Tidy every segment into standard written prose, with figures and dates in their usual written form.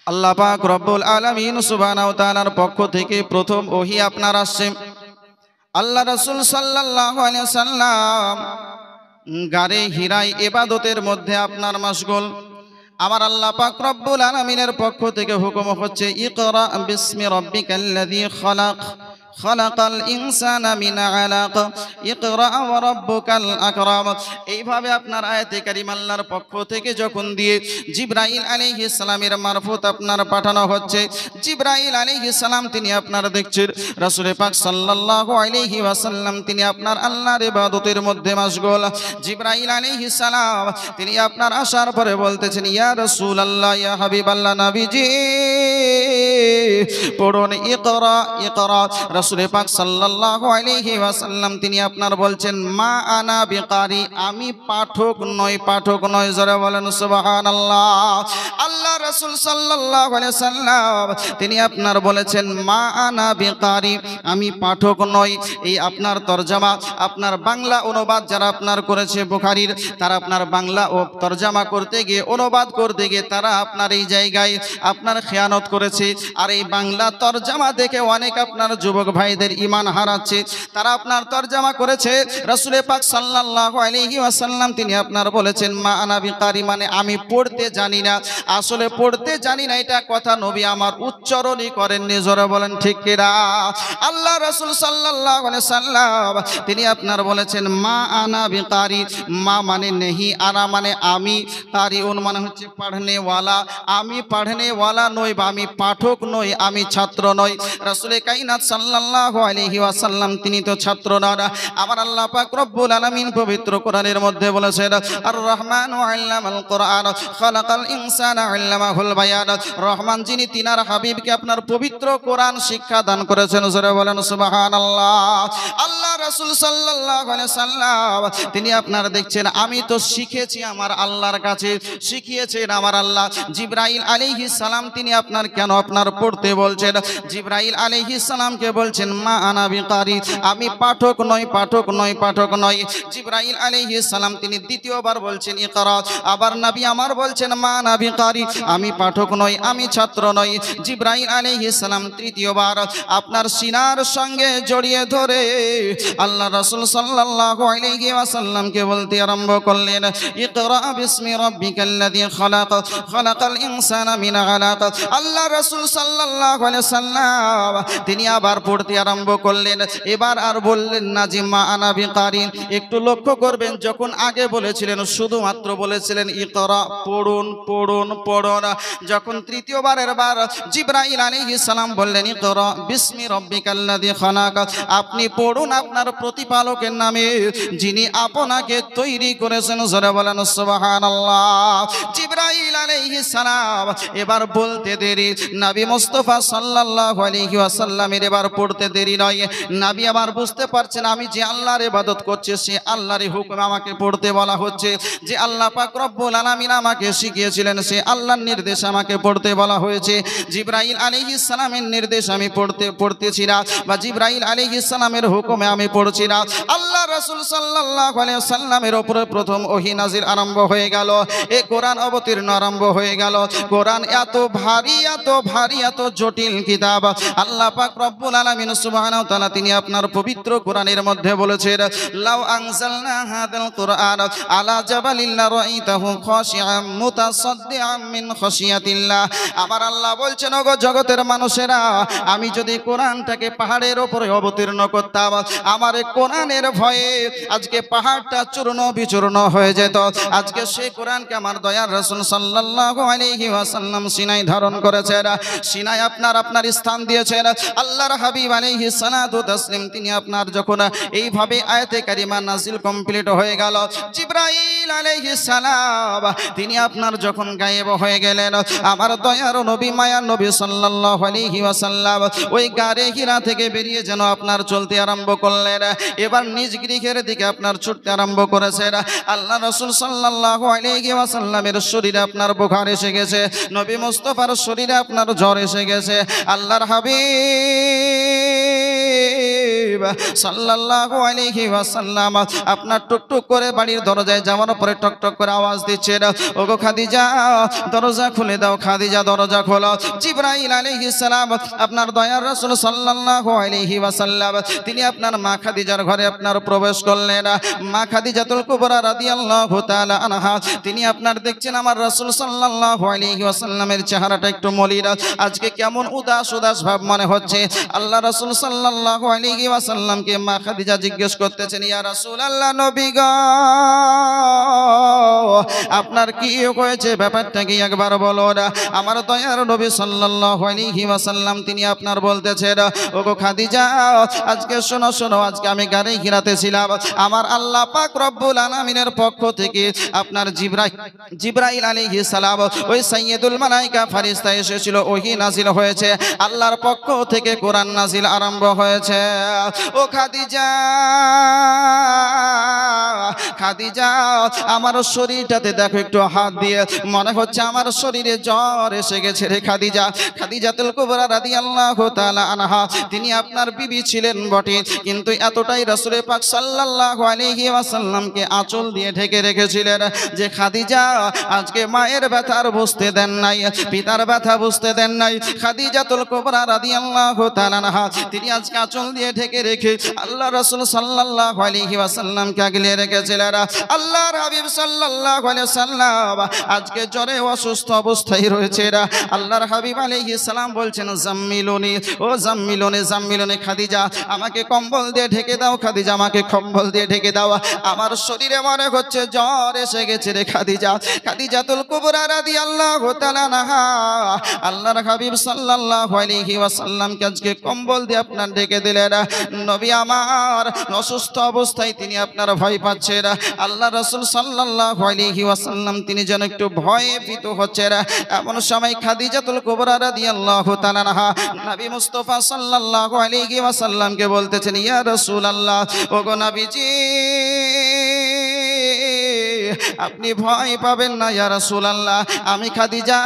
আল্লাহ পাক রব্বুল আলামিন সুবহানাহু ওয়া তাআলার পক্ষ থেকে প্রথম ওহী আপনার আসছে। আল্লাহ রাসূল সাল্লাল্লাহু আলাইহি ওয়াসাল্লাম গারে হিরায় ইবাদতের মধ্যে আপনার মাশগুল। আমার আল্লাহ পাক রব্বুল আলামিনের পক্ষ থেকে হুকুম হচ্ছে, ইকরা বিসমি রাব্বিকাল্লাযী খালাক খালাকাল ইনসানা মিন আলাক ইকরা ওয়া রাব্বুকাল আকরাম। এইভাবে আপনার আয়াতে কারিমা আল্লাহর পক্ষ থেকে যখন দিয়ে জিবরাইল আলাইহিস সালামের মারফত আপনার পাঠানো হচ্ছে, জিবরাইল আলাইহিস সালাম তিনি আপনার দেখছেন রাসূল পাক সাল্লাল্লাহু আলাইহি ওয়াসাল্লাম তিনি আপনার আল্লাহর ইবাদতের মধ্যে মাশগুল। জিবরাইল আলাইহিস সালাম তিনি আপনার আসার পরে বলতেছেন, ইয়া রাসূলুল্লাহ, ইয়া হাবিবাল্লাহ, নবীজি পড়ুন ইকরা ইকরা। রাসূল পাক সাল্লাল্লাহু আলাইহি ওয়াসাল্লাম তিনি আপনার বলছেন, মা আনা বিকারি, আমি পাঠক নই, পাঠক নই। জোরে বলেন সুবহানাল্লাহ। আল্লাহ রাসূল সাল্লাল্লাহু আলাইহি ওয়াসাল্লাম তিনি আপনার বলেছেন, মা আনা বিকারি, আমি পাঠক নই। এই আপনার তরজমা, আপনার বাংলা অনুবাদ যারা আপনার করেছে বুখারীর, তারা আপনার বাংলা ও তরজমা করতে গিয়ে, অনুবাদ করতে গিয়ে তারা আপনার এই জায়গায় আপনার খেয়ানত করেছে। আর এই বাংলা তরজমা দেখে অনেক আপনার যুবক ভাইদের ঈমান হারাচ্ছে। তারা আপনার তরজমা করেছে রাসূল পাক সাল্লাল্লাহু আলাইহি ওয়াসাল্লাম তিনি আপনার বলেছেন, মা আনা বিকারি, মানে আমি পড়তে জানি না। আসলে পড়তে জানি না এটা কথা নবী আমার উচ্চারণই করেননি। জোরে বলেন ঠিক কিনা? আল্লাহ রাসূল সাল্লাল্লাহু আলাইহি ওয়াসাল্লাম তিনি আপনার বলেছেন, মা আনা বিকারি, মা মানে নেহি, আনা মানে আমি, কারিউন মানে হচ্ছে পড়নে ওয়ালা, আমি পড়নে ওয়ালা নই বা আমি পাঠক নই, আমি ছাত্র নই। রাসূল কায়নাত সাল্লাল্লাহু আলাইহি ওয়াসাল্লাম তিনি তো ছাত্র না। আমার আল্লাহ পাক রব্বুল আলামিন পবিত্র কোরআনের মধ্যে বলেছেন, আর রহমানু আল্লামাল কোরআন খালাকাল ইনসানা আল্লামাহুল বায়ান। রহমান যিনি তিনার হাবিবকে আপনার পবিত্র কোরআন শিক্ষা দান করেছেন। জোরে বলেন সুবহানাল্লাহ। আল্লাহ রাসূল সাল্লাল্লাহু আলাইহি সাল্লাম তিনি আপনার দেখছেন, আমি তো শিখেছি আমার আল্লাহর কাছে, শিখিয়েছেন আমার আল্লাহ। জিবরাইল আলাইহিস সালাম তিনি আপনার কেন আপনার পড়তে বলছেন? জিবরাইল আলাইহিস সালামকে বলছেন, মা আনা বিকারি, আমি পাঠক নই, পাঠক নই, পাঠক নই। জিবরাইল আলাইহিস সালাম তিনি দ্বিতীয়বার বলছেন ইকরা। আবার নবী আমার বলছেন, মা আনা বিকারি, আমি পাঠক নই, আমি ছাত্র নই। জিবরাইল আলাইহিস সালাম তৃতীয়বার আপনার সিনার সঙ্গে জড়িয়ে ধরে আল্লাহ রাসূল সাল্লাল্লাহু আলাইহি ওয়াসাল্লামকে বলতে আরম্ভ করলেন, ইকরা বিসমি রাব্বিকাল্লাযী খালাক খালাকাল ইনসানা মিন আলাক। আল্লাহ রাসূল সাল্লাল্লাহু আলাইহি ওয়াসাল্লাম তিনি আবার পড়তে আরম্ভ করলেন। এবার আর বললেন না যে মা আনা বিকারি। একটু লক্ষ্য করবেন, যখন আগে বলেছিলেন শুধুমাত্র বলেছিলেন ইকরা, পড়ুন পড়ুন পড়ুন। যখন তৃতীয়বারের বার জিবরাইল আলাইহিস সালাম বললেন, ইকরা বিসমি রাব্বিকাল্লাযী খালাক, আপনি পড়ুন আপনার প্রতিপালকের নামে যিনি আপনাকে তৈরি করেছেন। জোরে বলেন সুবহানাল্লাহ। জিবরাইল আলাইহিস সালাম এবার বলতে দেরি, নবী মুস্তাফা সাল্লাল্লাহু আলাইহি ওয়াসাল্লামের এবার পড়তে দেরি নয়। নবী আবার বুঝতে পারছেন আমি যে আল্লাহর ইবাদত করছি, সে আল্লাহর হুকুম আমাকে পড়তে বলা হচ্ছে। যে আল্লাহ পাক রব্বুল আলামিন আমাকে শিখিয়েছিলেন, সে আল্লাহর নির্দেশ আমাকে পড়তে বলা হয়েছে। জিবরাইল আলাইহিস সালামের নির্দেশ আমি পড়তেছি না, বা জিবরাইল আলাইহিস সালামের হুকুমে আমি পড়ছি না। আল্লাহ রাসূল সাল্লাল্লাহু আলাইহি ওয়াসাল্লামের উপরে প্রথম ওহী নাজিল আরম্ভ হয়ে গেল। এই কোরআন অবতীর্ণ আরম্ভ হয়ে গেল। কোরআন এত ভারী, এত ভারী, এত জটিল কিতাব। আল্লাহ পাক রব্বুল আলামিন সুবহানাহু ওয়া তাআলা তিনি আপনার পবিত্র কোরআনের মধ্যে বলেছেন, লাউ আনজালনা হাযাল কোরআন আলা জাবালিন লারাইতাহু খাশিআম মুতাসাদ্দিআম মিন খাশিয়াতিল্লাহ। আমার আল্লাহ বলছেন, ওগো জগতের মানুষেরা, আমি যদি কোরআনটাকে পাহাড়ের উপরে অবতীর্ণ করতাম, আমার কোরআনের ভয়ে আজকে পাহাড়টা চূর্ণ বিচূর্ণ হয়ে যেত। আজকে সেই কোরআনকে আমার দয়ার রাসূল সাল্লাল্লাহু আলাইহি ওয়াসাল্লাম সিনায় ধারণ করেছেন, সিনায় আপনার স্থান দিয়েছেন। আল্লাহর হাবিব আলাইহিস সালাতু তাসলিম তিনি আপনার যখন এইভাবে আয়াতে কারিমা নাজিল কমপ্লিট হয়ে গেল, জিবরাইল আলাইহিস সালাম তিনি আপনার যখন গায়েব হয়ে গেলেন, আমার দয়ার নবী মায়ার নবী সাল্লাল্লাহু আলাইহি ওয়াসাল্লাম ওই গারে হিরা থেকে বেরিয়ে যেন আপনার চলতে আরম্ভ করলেন। এবার নিজ গৃহের দিকে আপনার ছুটতে আরম্ভ করেছেন। আল্লাহ রাসূল সাল্লাল্লাহু আলাইহি ওয়াসাল্লামের শরীরে আপনার বুখার এসে গেছে, নবী মুস্তাফার শরীরে আপনার জ্বর এসে গেছে। আল্লাহর হাবিব সাল্লাল্লাহু আলাইহি ওয়াসাল্লাম আপনার টুকটুক করে বাড়ির দরজায় যাওয়ার পরে টকটক করে আওয়াজ দিচ্ছেন, ওগো খাদিজা দরজা খুলে দাও, খাদিজা দরজা খোলো। জিবরাইল আলাইহিস সালাম আপনার দয়ার রাসূল সাল্লাল্লাহু আলাইহি ওয়াসাল্লাম তিনি আপনার মা খাদিজার ঘরে আপনার প্রবেশ করলেন। মা খাদিজাতুল কুবরা রাদিয়াল্লাহু তাআলা আনহা তিনি আপনার দেখছেন আমার রাসূল সাল্লাল্লাহু আলাইহি ওয়াসাল্লামের চেহারাটা একটু মলিন, আজকে কেমন উদাস উদাস ভাব মনে হচ্ছে। আল্লাহ রাসূল সাল্লাল্লাহু আলাইহি ওয়াসাল্লামকে মা খাদিজা জিজ্ঞেস করতেছেন, ইয়া রাসূলুল্লাহ নবী গো আপনার কি হয়েছে, ব্যাপারটা কি একবার বলো না। আমার দয়ার নবী সাল্লাল্লাহু আলাইহি ওয়াসাল্লাম তিনি আপনার বলতেছেন, ওগো খাদিজা আজকে শোনো শোনো, আজকে আমি গাড়ি হিরাতে ছিলাম, আমার আল্লাহ পাক রব্বুল আলামিনের পক্ষ থেকে আপনার জিবরাইল আলাইহিস সালাম ওই সাইয়্যিদুল মালায়েকা ফেরেশতা এসেছিল, ওহী নাজিল হয়েছে, আল্লাহর পক্ষ থেকে কোরআন নাজিল আরম্ভ হয়েছে। ও খাদিজা খাদিজা আমার শরীরটাতে দেখো একটু হাত দিয়ে, মনে হচ্ছে আমার শরীরে জ্বর এসে গেছে রে খাদিজা। খাদিজাতুল কুবরা রাদিয়াল্লাহু তাআলা আনহা তিনি আপনার বিবি ছিলেন বটে, কিন্তু এতটাই রাসূল পাক সাল্লাল্লাহু আলাইহি ওয়াসাল্লামকে আঁচল দিয়ে ঢেকে রেখেছিলেন যে খাদিজা আজকে মায়ের ব্যথার বুঝতে দেন নাই, পিতার ব্যথা বুঝতে দেন নাই। খাদিজাতুল কুবরা রাদিয়াল্লাহু তাআলা আনহা তিনি আজকে আঁচল দিয়ে ঢেকে রেখে আল্লাহ রাসূল সাল্লাল্লাহু আলাইহি ওয়াসাল্লামকে আগলে রেখেছিলেন। আল্লাহর হাবিব সাল্লাল্লাহু আলাইহি ওয়াসাল্লাম আজকে জ্বরে অসুস্থ অবস্থায় রয়েছে। আল্লাহর হাবিব আলাইহিস সালাম বলছেন, জাম্মিলুনি ও জাম্মিলুনি জাম্মিলুনি, খাদিজা আমাকে কম্বল দিয়ে ঢেকে দাও, খাদিজা আমাকে কম্বল দিয়ে ঢেকে দাও, আমার শরীরে মনে হচ্ছে জ্বর এসে গেছে রে খাদিজা। খাদিজাতুল কুবরা রাদিয়াল্লাহু তাআলা আনহা আল্লাহর হাবিব সাল্লাল্লাহু আলাইহি ওয়াসাল্লামকে আজকে কম্বল দিয়ে আপনার ঢেকে দিলেন। নবী আমার অসুস্থ অবস্থায় তিনি আপনার ভয় পাচ্ছেন। আল্লাহ রাসূল সাল্লাল্লাহু আলাইহি ওয়াসাল্লাম তিনি যেন একটু ভয়ে ভীত হচ্ছেন। এমন সময় খাদিজাতুল কুবরা রাদিয়াল্লাহু তাআলা আনহা নবী মুস্তাফা সাল্লাল্লাহু আলাইহি ওয়াসাল্লামকে বলতেছেন, ইয়া রাসূলুল্লাহ ওগো নবীজি আপনি ভয় পাবেন না ইয়া রাসূলুল্লাহ, আমি খাদিজা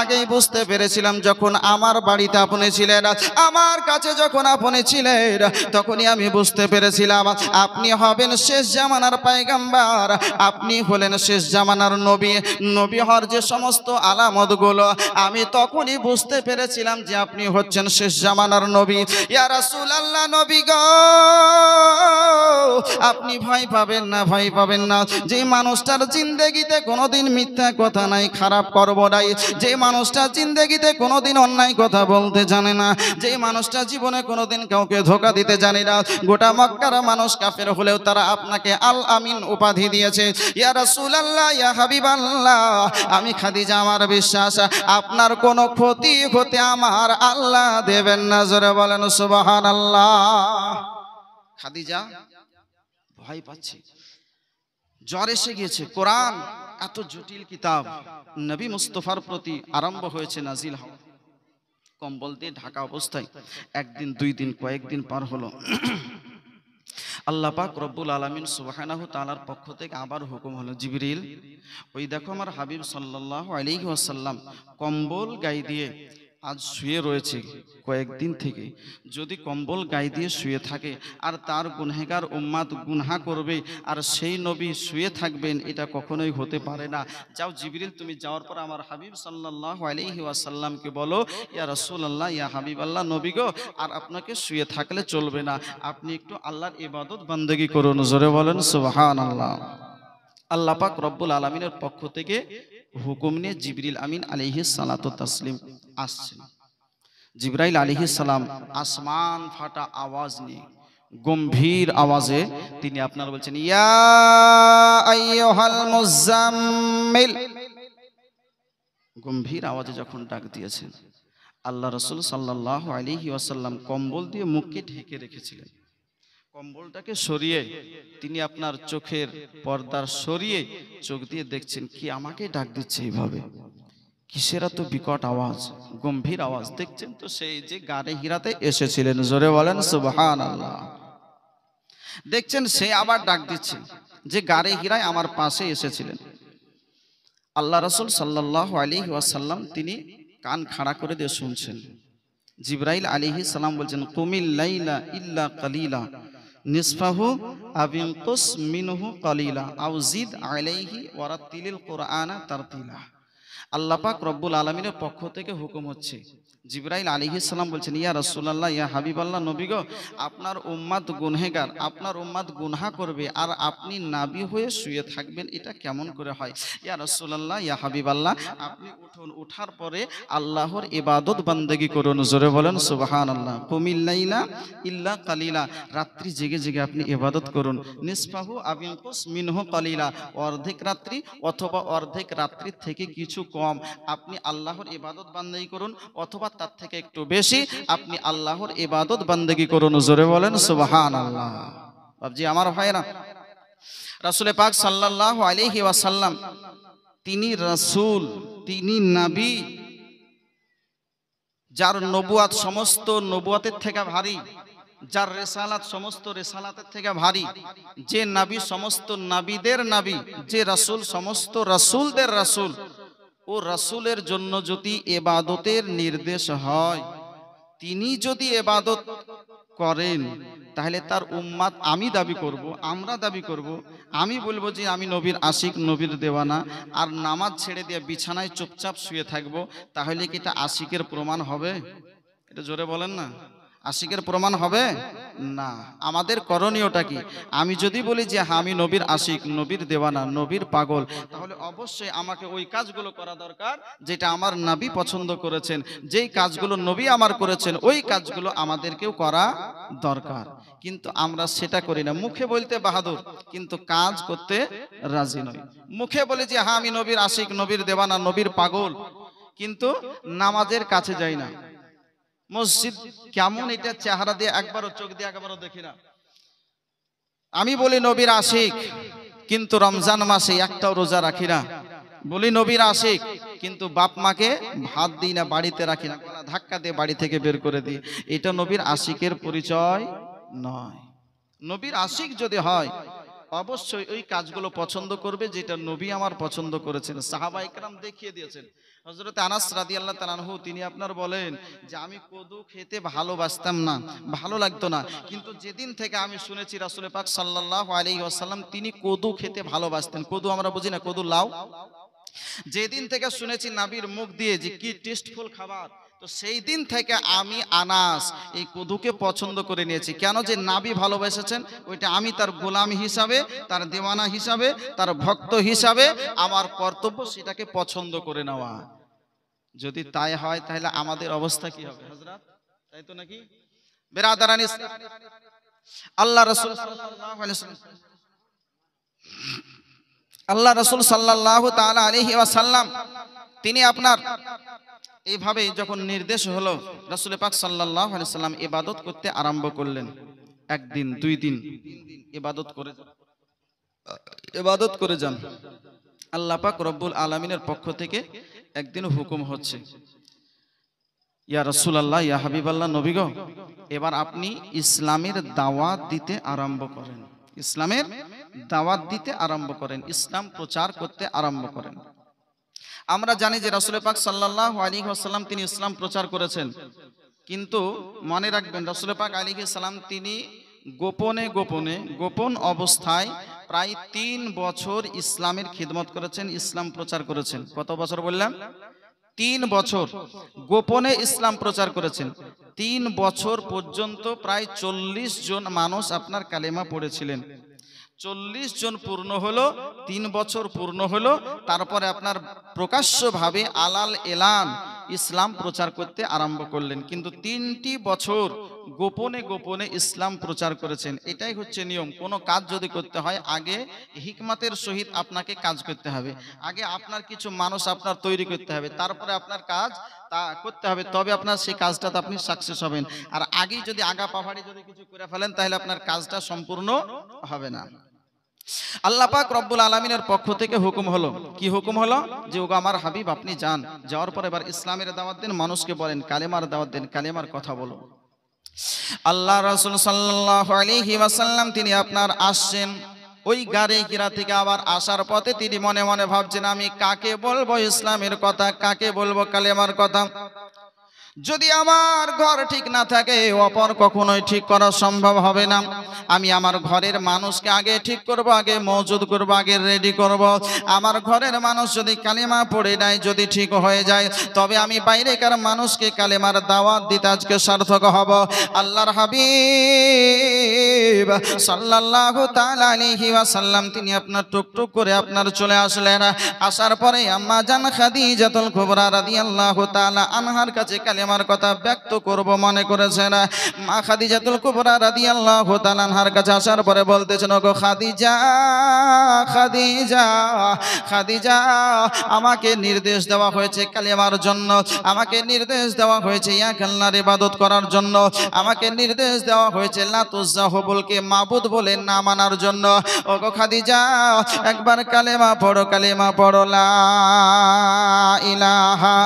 আগেই বুঝতে পেরেছিলাম যখন আমার বাড়িতে আপনি ছিলেন, আমার কাছে যখন আপনি ছিলেন তখনই আমি বুঝতে পেরেছিলাম আপনি হবেন শেষ জামানার পয়গম্বর, আপনি হলেন শেষ জামানার নবী। নবী হওয়ার যে সমস্ত আলামতগুলো আমি তখনই বুঝতে পেরেছিলাম যে আপনি হচ্ছেন শেষ জামানার নবী। ইয়া রাসূলুল্লাহ নবী গো আপনি ভয় পাবেন না, ভয় পাবেন না। যে মানুষটার জিন্দেগিতে কোনোদিন মিথ্যা কথা নাই, খারাপ কর্ম নাই, যে মানুষটা জিন্দেগিতে কোনোদিন অন্যায় কথা বলতে জানে না, যে মানুষটা জীবনে কোনোদিন কাউকে ধোঁকা দিতে জানে না, গোটা মক্কার মানুষ কাফের হলেও তারা আপনাকে আল আমিন উপাধি দিয়েছে। ইয়া রাসূলুল্লাহ ইয়া হাবিবাল্লাহ আমি খাদিজা আমার বিশ্বাস আপনার কোনো ক্ষতি হতে আমার আল্লাহ দেবেন না। জোরে বলেন সুবহানাল্লাহ। খাদিজা ভয় পাচ্ছে, জ্বর এসে গিয়েছে। কোরআন এত জটিল কিতাব, নবী মুস্তাফার প্রতি আরম্ভ হয়েছে নাজিল হওয়া, কম্বল দিয়ে ঢাকা অবস্থায় একদিন দুই দিন কয়েকদিন পার হলো। আল্লাহ পাক রব্বুল আলামিন সুবহানাহু তাআলার পক্ষ থেকে আবার হুকুম হলো, জিবরিল ওই দেখো আমার হাবিব সাল্লাল্লাহু আলাইহি ওয়াসাল্লাম কম্বল গায়ে দিয়ে আজ শুয়ে রয়েছে কয়েকদিন থেকে, যদি কম্বল গায়ে দিয়ে শুয়ে থাকে আর তার গুনহগার উম্মাত গুনাহ করবে আর সেই নবী শুয়ে থাকবেন, এটা কখনোই হতে পারে না। যাও জিবরিল তুমি যাওয়ার পর আমার হাবিব সাল্লাল্লাহু আলাইহি ওয়াসাল্লামকে বলো, ইয়া রাসূলুল্লাহ ইয়া হাবিবাল্লাহ নবী গো আর আপনাকে শুয়ে থাকলে চলবে না, আপনি একটু আল্লাহর ইবাদত বান্দেগী করুন। জোরে বলেন সুবহানাল্লাহ। আল্লাহ পাক রব্বুল আলামিনের পক্ষ থেকে হুকুম নিয়ে জিবরিল আমিন আলাইহিস সালাতু তাসলিম আসছেন। জিবরাইল আলাইহিস সালাম আসমান ফাটা আওয়াজ নিয়ে গম্ভীর আওয়াজে তিনি আপনার বলছেন, ইয়া আইয়ুহাল মুজাম্মিল, গম্ভীর আওয়াজে যখন ডাক দিয়েছেন আল্লাহ রাসূল সাল্লাল্লাহু আলাইহি ওয়াসাল্লাম কম্বল দিয়ে মুখকে ঢেকে রেখেছিলেন, কম্বলটাকে সরিয়ে তিনি আপনার চোখের পর্দার সরিয়ে চোখ দিয়ে দেখছেন কি আমাকে ডাক দিচ্ছে এইভাবে, কিসের এত বিকট আওয়াজ, গম্ভীর আওয়াজ। দেখছেন তো সেই যে গারে হিরাতে এসেছিলেন, জোরে বলেন সুবহানাল্লাহ। দেখছেন সে আবার ডাক দিচ্ছে যে গারে হিরায় আমার পাশে এসেছিলেন। আল্লাহ রাসূল সাল্লাল্লাহু আলাইহি ওয়াসাল্লাম তিনি কান খাড়া করে দিয়ে শুনছেন। জিবরাইল আলাইহিস সালাম বলছেন কুমিল লাইলা ইল্লা কালিলা নিসফাহু আবিনকুস মিনহু কালিলা আও জিদ আলাইহি ওয়ারাতিলিল কুরআনা তারতিলা। আল্লাহ পাক রব্বুল আলামিনের পক্ষ থেকে হুকুম হচ্ছে, জিবরাইল আলাইহিস সালাম বলছেন, ইয়া রাসূলুল্লাহ, ইয়া হাবিবাল্লাহ, নবী গো, আপনার উম্মত গুনহেগার, আপনার উম্মত গুনাহ করবে আর আপনি নবী হয়ে শুয়ে থাকবেন, এটা কেমন করে হয়? ইয়া রাসূলুল্লাহ, ইয়া হাবিবাল্লাহ, আপনি উঠুন, উঠার পরে আল্লাহর ইবাদত বান্দেগি করুন। জোরে বলেন সুবহানাল্লাহ। কুমিল লাইলা ইল্লা কালিলা, রাত্রি জেগে জেগে আপনি ইবাদত করুন। নিসফাহু আবিনকুস মিনহু কালিলা, অর্ধেক রাত্রি অথবা অর্ধেক রাত্রির থেকে কিছু কম আপনি আল্লাহর ইবাদত বান্দেগি করুন, অথবা তার থেকে একটু বেশি আপনি আল্লাহর ইবাদত বান্দেগি করুন। জোরে বলেন সুবহানাল্লাহ। বাবজি আমার ভাইরা, রাসূল পাক সাল্লাল্লাহু আলাইহি ওয়াসাল্লাম তিনি রাসূল, তিনি নবী, যার নবুয়াত সমস্ত নবুয়াতের থেকে ভারী, যার রেসালাত সমস্ত রেসালাতের থেকে ভারী, যে নবী সমস্ত নবীদের নবী, যে রাসূল সমস্ত রাসূলদের রাসূল, ও রাসূলের জন্য যদি ইবাদতের নির্দেশ হয়, তিনি যদি ইবাদত করেন, তাহলে তার উম্মত আমি দাবি করব, আমরা দাবি করব, আমি বলবো যে আমি নবীর আশিক, নবীর দেওয়ানা, আর নামাজ ছেড়ে দিয়ে বিছানায় চুপচাপ শুয়ে থাকবো, তাহলে কি এটা আশিকের প্রমাণ হবে? এটা জোরে বলেন না, আশিকের প্রমাণ হবে না। আমাদের করণীয়টা কি? আমি যদি বলি যে হ্যাঁ আমি নবীর আশিক, নবীর দেওয়ানা, নবীর পাগল, তাহলে অবশ্যই আমাকে ওই কাজগুলো করা দরকার যেটা আমার নবী পছন্দ করেছেন, যেই কাজগুলো নবী আমার করেছেন ওই কাজগুলো আমাদেরকেও করা দরকার। কিন্তু আমরা সেটা করি না, মুখে বলতে বাহাদুর কিন্তু কাজ করতে রাজি নই। মুখে বলি যে হ্যাঁ আমি নবীর আশিক, নবীর দেওয়ানা, নবীর পাগল, কিন্তু নামাজের কাছে যাই না। মসজিদ কেমন এটা চেহারা দিয়ে একবারও চোখ দিয়ে একবারও দেখি না। আমি বলি নবীর আশিক, কিন্তু রমজান মাসে একটাও রোজা রাখি না। বলি নবীর আশিক, কিন্তু বাপ মাকে ভাত দিই না, বাড়িতে রাখি না, ধাক্কা দিয়ে বাড়ি থেকে বের করে দিই। এটা নবীর আশিকের পরিচয় নয়। নবীর আশিক যদি হয় অবশ্যই ওই কাজগুলো পছন্দ করবে যেটা নবী আমার পছন্দ করেছেন, সাহাবা ইকরাম দেখিয়ে দিয়েছেন। হযরত আনাস রাদিয়াল্লাহু তাআলা আনহু তিনি আপনার বলেন যে আমি কদু খেতে ভালোবাসতাম না, ভালো লাগতো না, কিন্তু যেদিন থেকে আমি শুনেছি রাসূল পাক সাল্লাল্লাহু আলাইহি ওয়াসাল্লাম তিনি কদু খেতে ভালোবাসতেন, কদু আমরা বুঝি না, কদু লাউ, যেদিন থেকে শুনেছি নবীর মুখ দিয়ে যে কি টেস্টফুল খাবার, তো সেই দিন থেকে আমি আনাস এই কদুকে পছন্দ করে নিয়েছি। কেন? যে নবী ভালোবেসেছেন, ওইটা আমি তার গোলাম হিসাবে, তার দেওয়ানা হিসাবে, তার ভক্ত হিসাবে আমার কর্তব্য সেটাকে পছন্দ করে নেওয়া। যদি তাই হয় তাহলে আমাদের অবস্থা কি হবে হযরত? তাই তো নাকি বেরাদারান ইসলাম, আল্লাহ রাসূল সাল্লাল্লাহু আলাইহি ওয়াসাল্লাম, আল্লাহ রাসূল সাল্লাল্লাহু তাআলা আলাইহি ওয়াসাল্লাম তিনি আপনার এইভাবে যখন নির্দেশ হলো, রাসূল পাক সাল্লাল্লাহু আলাইহি ওয়াসাল্লাম ইবাদত করতে আরম্ভ করলেন। একদিন, দুই দিন ইবাদত করে যান। আল্লাহ পাক রব্বুল আলামিনের পক্ষ থেকে একদিন হুকুম হচ্ছে, ইয়া রাসূলুল্লাহ, ইয়া হাবিবাল্লাহ, নবী গো, এবার আপনি ইসলামের দাওয়াত দিতে আরম্ভ করেন, ইসলামের দাওয়াত দিতে আরম্ভ করেন, ইসলাম প্রচার করতে আরম্ভ করেন। আমরা জানি যে রাসূল পাক সাল্লাল্লাহু আলাইহি ওয়াসাল্লাম তিনি ইসলাম প্রচার করেছেন, কিন্তু মনে রাখবেন রাসূল পাক আলাইহিস সালাম তিনি গোপন অবস্থায় প্রায় 3 বছর ইসলামের খিদমত করেছেন, ইসলাম প্রচার করেছেন। কত বছর বললাম? 3 বছর গোপনে ইসলাম প্রচার করেছেন। 3 বছর পর্যন্ত প্রায় 40 জন মানুষ আপনার কালেমা পড়েছিলেন। 40 জন পূর্ণ হলো, 3 বছর পূর্ণ হলো, তারপরে আপনার প্রকাশ্যভাবে আলাল এলান ইসলাম প্রচার করতে আরম্ভ করলেন। কিন্তু 3টি বছর গোপনে ইসলাম প্রচার করেছেন। এটাই হচ্ছে নিয়ম। কোনো কাজ যদি করতে হয় আগে হিকমতের সহিত আপনাকে কাজ করতে হবে, আগে আপনার কিছু মানুষ আপনার তৈরি করতে হবে, তারপরে আপনার কাজ তা করতে হবে, তবে আপনার সেই কাজটাতে আপনি সাকসেস হবেন। আর আগেই যদি আগা পাহাড়ি যদি কিছু করে ফেলেন তাহলে আপনার কাজটা সম্পূর্ণ হবে না। আল্লাহ পাক রব্বুল আলামিনের পক্ষ থেকে হুকুম হলো, কি হুকুম হলো? যে ওগো আমার হাবিব আপনি যান, যাওয়ার পর এবার ইসলামের দাওয়াত দেন, মানুষকে বলেন কালেমার দাওয়াত দেন, কালেমার কথা বলো। আল্লাহ রাসূল সাল্লাল্লাহু আলাইহি ওয়াসাল্লাম তিনি আপনার আসছেন ওই গাড়ি কিরা থেকে, আবার আসার পথে তিনি মনে মনে ভাবছেন আমি কাকে বলবো ইসলামের কথা, কাকে বলবো কালেমার কথা। যদি আমার ঘর ঠিক না থাকে অপর কখনোই ঠিক করা সম্ভব হবে না। আমি আমার ঘরের মানুষকে আগে ঠিক করব, আগে মওজুদ করব, আগে রেডি করব। আমার ঘরের মানুষ যদি কালেমা পড়ে নেয়, যদি ঠিক হয়ে যায়, তবে আমি বাইরেকার মানুষকে কালেমার দাওয়াত দিতে আজকে সার্থক হব। আল্লাহর হাবিব সাল্লাল্লাহু তাআলা আলাইহি ওয়াসাল্লাম তিনি আপনার টুকটুক করে আপনার চলে আসলেন। আসার পরে আম্মা জান খাদিজাতুল কুবরা রাদিয়াল্লাহু তাআলা আনহার কাছে কালেমার কথা ব্যক্ত করব মনে করেছেন। মা খাদিজাতুল কুবরা রাদিয়াল্লাহু তাআলা আনহার কাছে আসার পরে বলতেছেন, ওগো খাদিজা, খাদিজা, খাদিজা, আমাকে নির্দেশ দেওয়া হয়েছে কালেমার জন্য, আমাকে নির্দেশ দেওয়া হয়েছে এক আল্লাহর ইবাদত করার জন্য, আমাকে নির্দেশ দেওয়া হয়েছে লাত উজ্জা হুবলকে মাবুদ বলে না মানার জন্য। ওগো খাদিজা, একবার কালেমা পড়ো, কালেমা পড়ো, লা ইলাহা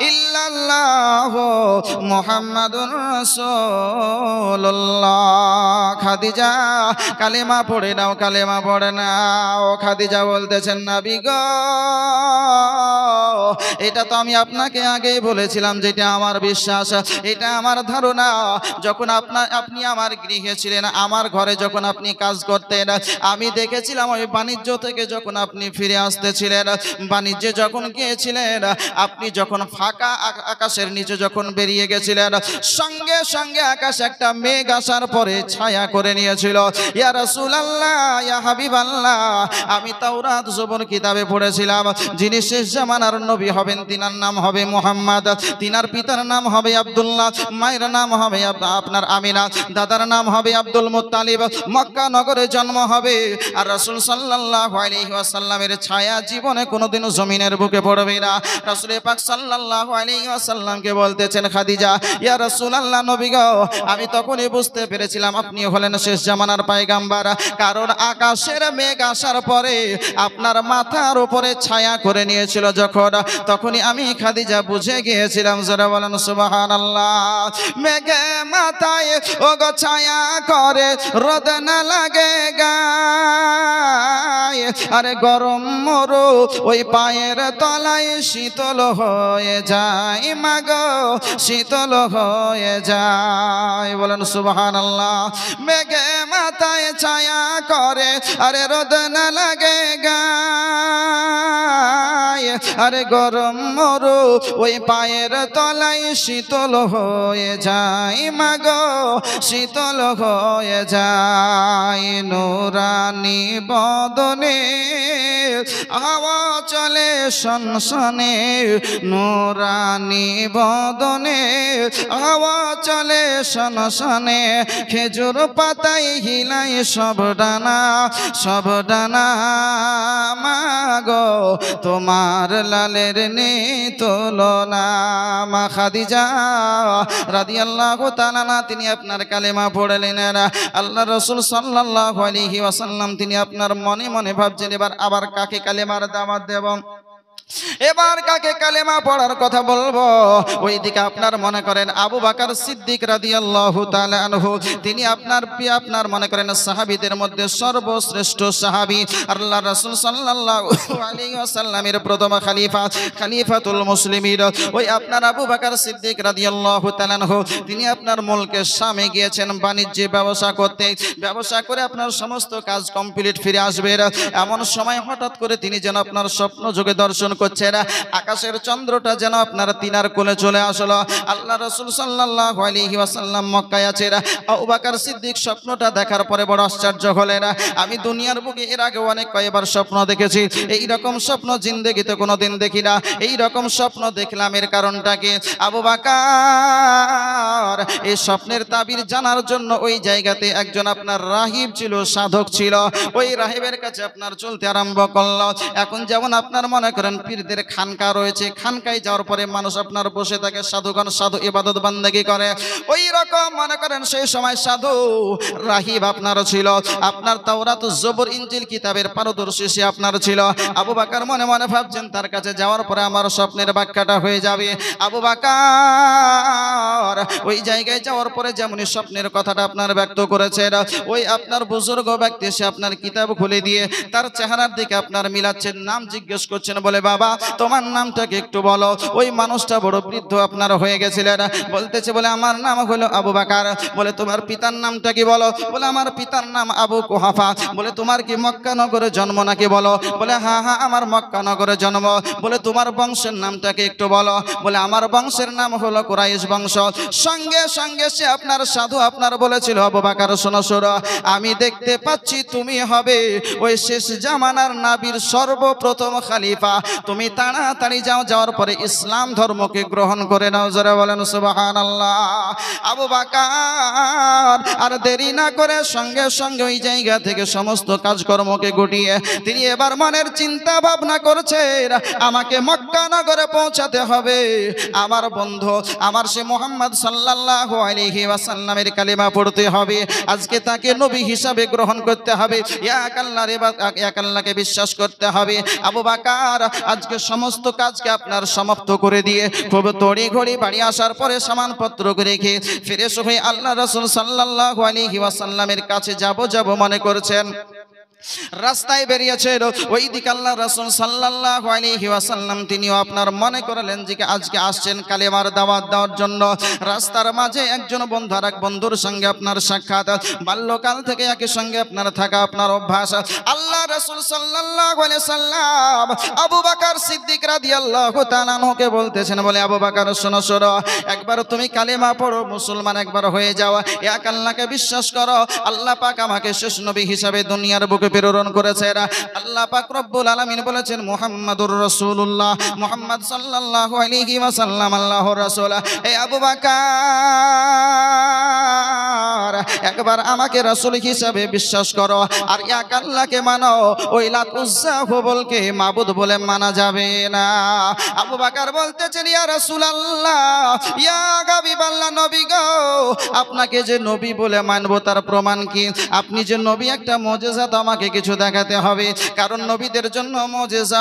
ইল্লাল্লাহু মুহাম্মাদুর রাসূলুল্লাহ। খাদিজা, কালেমা পড়ে নাও, কালেমা পড়ে নাও। খাদিজা বলতেছেন, নবী গো, এটা তো আমি আপনাকে আগেই বলেছিলাম, যেটা আমার বিশ্বাস, এটা আমার ধারণা। যখন আপনি আমার গৃহে ছিলেন, আমার ঘরে যখন আপনি কাজ করতেন, আমি দেখেছিলাম ওই বাণিজ্য থেকে যখন আপনি ফিরে আসতেছিলেন, বাণিজ্যে যখন গিয়েছিলেন, আপনি যখন ফাঁকা আকাশের নিচে যখন বেরিয়ে গেছিলেন, সঙ্গে সঙ্গে আকাশ একটা মেঘ আসার পরে ছায়া করে নিয়েছিল। ইয়া রাসূলুল্লাহ, ইয়া হাবিবাল্লাহ, আমি তাওরাত জবর কিতাবে পড়েছিলাম, যিনি শেষ জামানার নবী হবেন তিনার নাম হবে মুহাম্মদ, তিনার পিতার নাম হবে আব্দুল্লাহ, মায়ের নাম হবে আপনার আমিনা, দাদার নাম হবে আব্দুল মুত্তালিব, মক্কা নগরে জন্ম হবে। আর রাসূল সাল্লাল্লাহু আলাইহি ওয়াসাল্লামের ছায়া জীবনে কোনোদিনও জমিনের বুকে পড়বে না। রাসূল পাক সাল্লাল্লাহু আলাইহি ওয়াসাল্লামকে বলতেছেন, খাদিজা, ইয়া রাসূলুল্লাহ, নবী গো, আমি তখনই বুঝতে পেরেছিলাম আপনি হলেন শেষ জামানার পয়গম্বর, কারণ আকাশের মেঘ আসার পরে আপনার মাথার উপরে ছায়া করে নিয়েছিল যখন, তখনই আমি খাদিজা বুঝে গিয়েছিলাম। যারা বলেন সুবহানাল্লাহ। মেঘে মাথায় ওগো ছায়া করে, রোদ না লাগে গায়ে, আরে গরম মরু ওই পায়ের তলায় শীতল হয়ে যায়, মাগো শীতল হয়ে যায়। বলেন সুবহানাল্লাহ। মেঘে মাথায় ছায়া করে, আরে রোদ না লাগে গায়ে, আরে গরম মরু ওই পায়ের তলায় শীতল হয়ে যায়, মাগো শীতল হয়ে যায়। নূরানি বদনে হাওয়া চলে সনসনে, নূরানি বদনে হাওয়া চলে সনসনে, খেজুর পাতায় হিলাই সব ডানা, সব ডানা, মাগো তোমার লালের নেই তুলনা। মা খাদিজা রাদিয়াল্লাহু তাআলা তিনি আপনার কালেমা পড়লেন। আল্লাহ রাসূল সাল্লাল্লাহু আলাইহি ওয়াসাল্লাম তিনি আপনার মনে মনে ভাবছেন, আবার কাকে কালেমার দাওয়াত দেব, এবার কাকে কালেমা পড়ার কথা বলবো। ওইদিকে আপনার মনে করেন আবু বকর সিদ্দিক রাদিয়াল্লাহু তাআলা আনহু, তিনি আপনার মনে করেন সাহাবীদের মধ্যে সর্বশ্রেষ্ঠ সাহাবী, আল্লাহ রাসূল সাল্লাল্লাহু আলাইহি ওয়াসাল্লামের প্রথম খলিফা, খলিফাতুল মুসলিমিন। ওই আপনার আবু বকর সিদ্দিক রাদিয়াল্লাহু তাআলা আনহু তিনি আপনার মুলকে শামে গিয়েছেন বাণিজ্যে ব্যবসা করতে, ব্যবসা করে আপনার সমস্ত কাজ কমপ্লিট ফিরে আসবেন। এমন সময় হঠাৎ করে তিনি যেন আপনার স্বপ্ন যোগে দর্শন করছেন, আকাশের চন্দ্রটা যেন আপনার তিনার কোলে চলে আসলো। আল্লাহ রাসূল সাল্লাল্লাহু আলাইহি ওয়াসাল্লাম মক্কায় আছেন। আবু বকর সিদ্দিক স্বপ্নটা দেখার পরে বড় আশ্চর্য হলেন। আমি দুনিয়ার বুকে এর আগে অনেক কয়েকবার স্বপ্ন দেখেছি, এই রকম স্বপ্ন জিন্দেগিতে কোনোদিন দেখি না। এই রকম স্বপ্ন দেখলাম, এর কারণটা কি? আবু বকর এই স্বপ্নের তাবির জানার জন্য ওই জায়গাতে একজন আপনার রাহিব ছিল, সাধক ছিল। ওই রাহিবের কাছে আপনার চলতে আরম্ভ করলো। এখন যেমন আপনার মনে করেন পীরদের খানকা রয়েছে, খানকায় যাওয়ার পরে মানুষ আপনার বসে থাকে, সাধুগণ সাধু ইবাদত বান্দেগি করে, ওই রকম মনে করেন সেই সময় সাধু রাহিব আপনার ছিল। আপনার তাওরাত জবর ইনজিল কিতাবের পারদর্শী সে আপনার ছিল। আবু বকর মনে মনে ভাবছেন তার কাছে যাওয়ার পরে আমার স্বপ্নের ব্যাখ্যাটা হয়ে যাবে। আবু বকর ওই জায়গায় যাওয়ার পরে যেমনই স্বপ্নের কথাটা আপনার ব্যক্ত করেছেন, ওই আপনার বুজুর্গ ব্যক্তি সে আপনার কিতাব খুলে দিয়ে তার চেহারার দিকে আপনার মিলাচ্ছেন, নাম জিজ্ঞেস করছেন, বলে বাবা বাবা তোমার নামটাকে একটু বলো। ওই মানুষটা বড় বৃদ্ধ আপনার হয়ে গেছিলেন, বলতেছে বলে আমার নাম হলো আবু বকর। বলে তোমার পিতার নামটা কি বলো? বলে আমার পিতার নাম আবু কুহাফা। বলে তোমার কি মক্কা নগরে জন্ম নাকি বলো? বলে হ্যাঁ হ্যাঁ আমার মক্কা নগরে জন্ম। বলে তোমার বংশের নামটাকে একটু বলো? বলে আমার বংশের নাম হলো কুরাইশ বংশ। সঙ্গে সঙ্গে সে আপনার সাধু আপনার বলেছিল আবু বকর শোনো শোনো, আমি দেখতে পাচ্ছি তুমি হবে ওই শেষ জামানার নবীর সর্বপ্রথম খলিফা। তুমি তাড়াতাড়ি যাও, যাওয়ার পরে ইসলাম ধর্মকে গ্রহণ করে নাও। জোরে বলেন সুবহানাল্লাহ। আবু বকর আর দেরি না করে সঙ্গে সঙ্গে ওই জায়গা থেকে সমস্ত কাজকর্মকে গুটিয়ে তিনি এবার মনের চিন্তা ভাবনা করছেন আমাকে মক্কা নগরে পৌঁছাতে হবে। আমার বন্ধু আমার সে মুহাম্মদ সাল্লাল্লাহু আলাইহি ওয়াসাল্লামের কালিমা পড়তে হবে, আজকে তাকে নবী হিসাবে গ্রহণ করতে হবে, এক আল্লাহকে বিশ্বাস করতে হবে। আবু বকর আজকে সমস্ত কাজকে আপনার সমাপ্ত করে দিয়ে খুব তড়িঘড়ি বাড়ি আসার পরে সামানপত্র রেখে ফ্রেশ হয়ে আল্লাহ রাসূল সাল্লাল্লাহু আলাইহি ওয়াসাল্লামের কাছে যাব মনে করছেন। রাস্তায় বেরিয়েছেন, ওই দিকে আল্লাহ রাসূল সাল্লাল্লাহু আলাইহি ওয়াসাল্লাম তিনিও আপনার মনে করলেন যে আজকে আসছেন কালেমার দাওয়াত দেওয়ার জন্য। রাস্তার মাঝে একজন বন্ধু আর এক বন্ধুর সঙ্গে আপনার সাক্ষাৎ, বাল্যকাল থেকে একই সঙ্গে আপনার থাকা আপনার অভ্যাস। আল্লাহ রাসূল সাল্লাল্লাহু আলাইহি সাল্লাম আবু বকর সিদ্দিক রাদিয়াল্লাহু তাআলা আনহুকে বলতেছেন বলে আবু বকর শোনো শোনো, একবার তুমি কালেমা পড়ো, মুসলমান একবার হয়ে যাও, এক আল্লাহকে বিশ্বাস করো। আল্লাহ পাক আমাকে শেষ নবী হিসাবে দুনিয়ার বুকে প্রেরণ করেছেন। আল্লাহ পাক রব্বুল আলামিন বলেছেন মুহাম্মাদুর রাসূলুল্লাহ, মুহাম্মদ সাল্লাল্লাহু আলাইহি ওয়াসাল্লাম আল্লাহর রাসূল। এই আবু বকর একবার আমাকে রাসূল হিসাবে বিশ্বাস করো আর এক আল্লাহকে মানো, ওই লাত উজ্জা হুবলকে মাবুদ বলে মানা যাবে না। আবু বকর বলতেছেন ইয়া রাসূলুল্লাহ, ইয়া হাবিবাল্লাহ, নবী গো, আপনাকে যে নবী বলে মানবো তার প্রমাণ কি? আপনি যে নবী একটা মুজিজা আমাকে কিছু দেখাতে হবে, কারণ নবীদের জন্য মুজিজা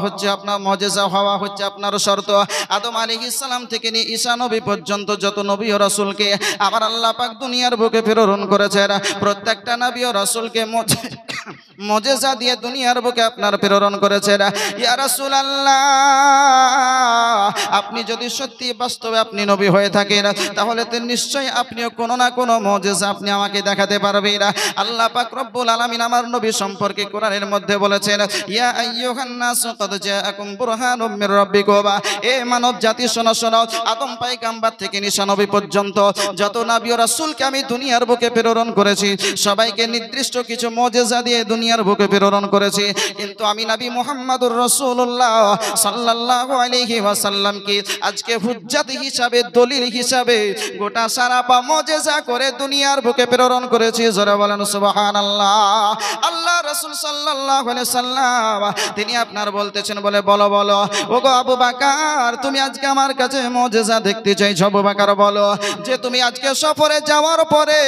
হচ্ছে আপনার মুজিজা হওয়া হচ্ছে আপনার শর্ত। আদম আলাইহিস সালাম থেকে নিয়ে ঈসা নবী পর্যন্ত যত নবী ও রাসূলকে আমার আল্লাহ পাক দুনিয়ার বুকে প্রেরণ করেছেন, প্রত্যেকটা নবী ও রাসূলকে মুজিজা দিয়ে দুনিয়ার বুকে আপনার প্রেরণ করেছেন। ইয়া রাসূলুল্লাহ, আপনি যদি সত্যি বাস্তবে আপনি নবী হয়ে থাকেন তাহলে তো নিশ্চয়ই আপনিও কোনো না কোনো মুজিজা আপনি আমাকে দেখাতে পারবেন। আল্লাহ পাক রব্বুল আলামিন আমার নবী সম্পর্কে কোরআনের মধ্যে বলেছেন ইয়া আইয়ুহান নাস ক্বাদ জাআকুম বুরহানুম মির রাব্বিকুম, এ মানব জাতি শোনো শোনো, আদম পয়গম্বর থেকে ঈসা নবী পর্যন্ত যত নবী ও রাসূলকে আমি দুনিয়ার বুকে প্রেরণ করেছি সবাইকে নির্দিষ্ট কিছু মুজিজা দিয়ে দুনিয়ার বুকে প্রেরণ করেছি, কিন্তু আমি নবী মুহাম্মদুর রাসূলুল্লাহ সাল্লাল্লাহু আলাইহি ওয়াসাল্লাম কি আজকে হুজ্জাত হিসাবে দলিল হিসাবে গোটা সারা পা মুজিজা করে দুনিয়ার বুকে প্রেরণ করেছি। জোরে বলেন সুবহানাল্লাহ। আল্লাহ রাসূল সাল্লাল্লাহু আলাইহি সাল্লাম তিনি আপনার বলতেছেন বলে বলো বলো, ওগো আবু বকর, তুমি আজকে আমার কাছে মুজিজা দেখতে চাইছো? আবু বকর বলো যে তুমি আজকে সফরে যাওয়ার পরে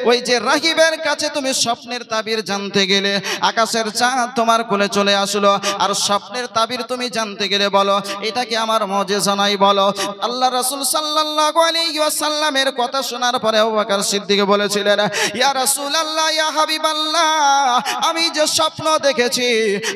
ওই যে রাহিবের কাছে তুমি স্বপ্নের তাবির জানতে গেলে, আকাশের চাঁদ তোমার কোলে চলে আসলো আর স্বপ্নের তাবির তুমি জানতে গেলে, বলো এটা কি আমার মুজিজা নাই? বলো। আল্লাহ রাসূল সাল্লাল্লাহু আলাইহি ওয়াসাল্লামের কথা শোনার পরে আবু বকর সিদ্দিক বলেছিলেন ইয়া রাসূলুল্লাহ, ইয়া হাবিবাল্লাহ, আমি যে স্বপ্ন দেখেছি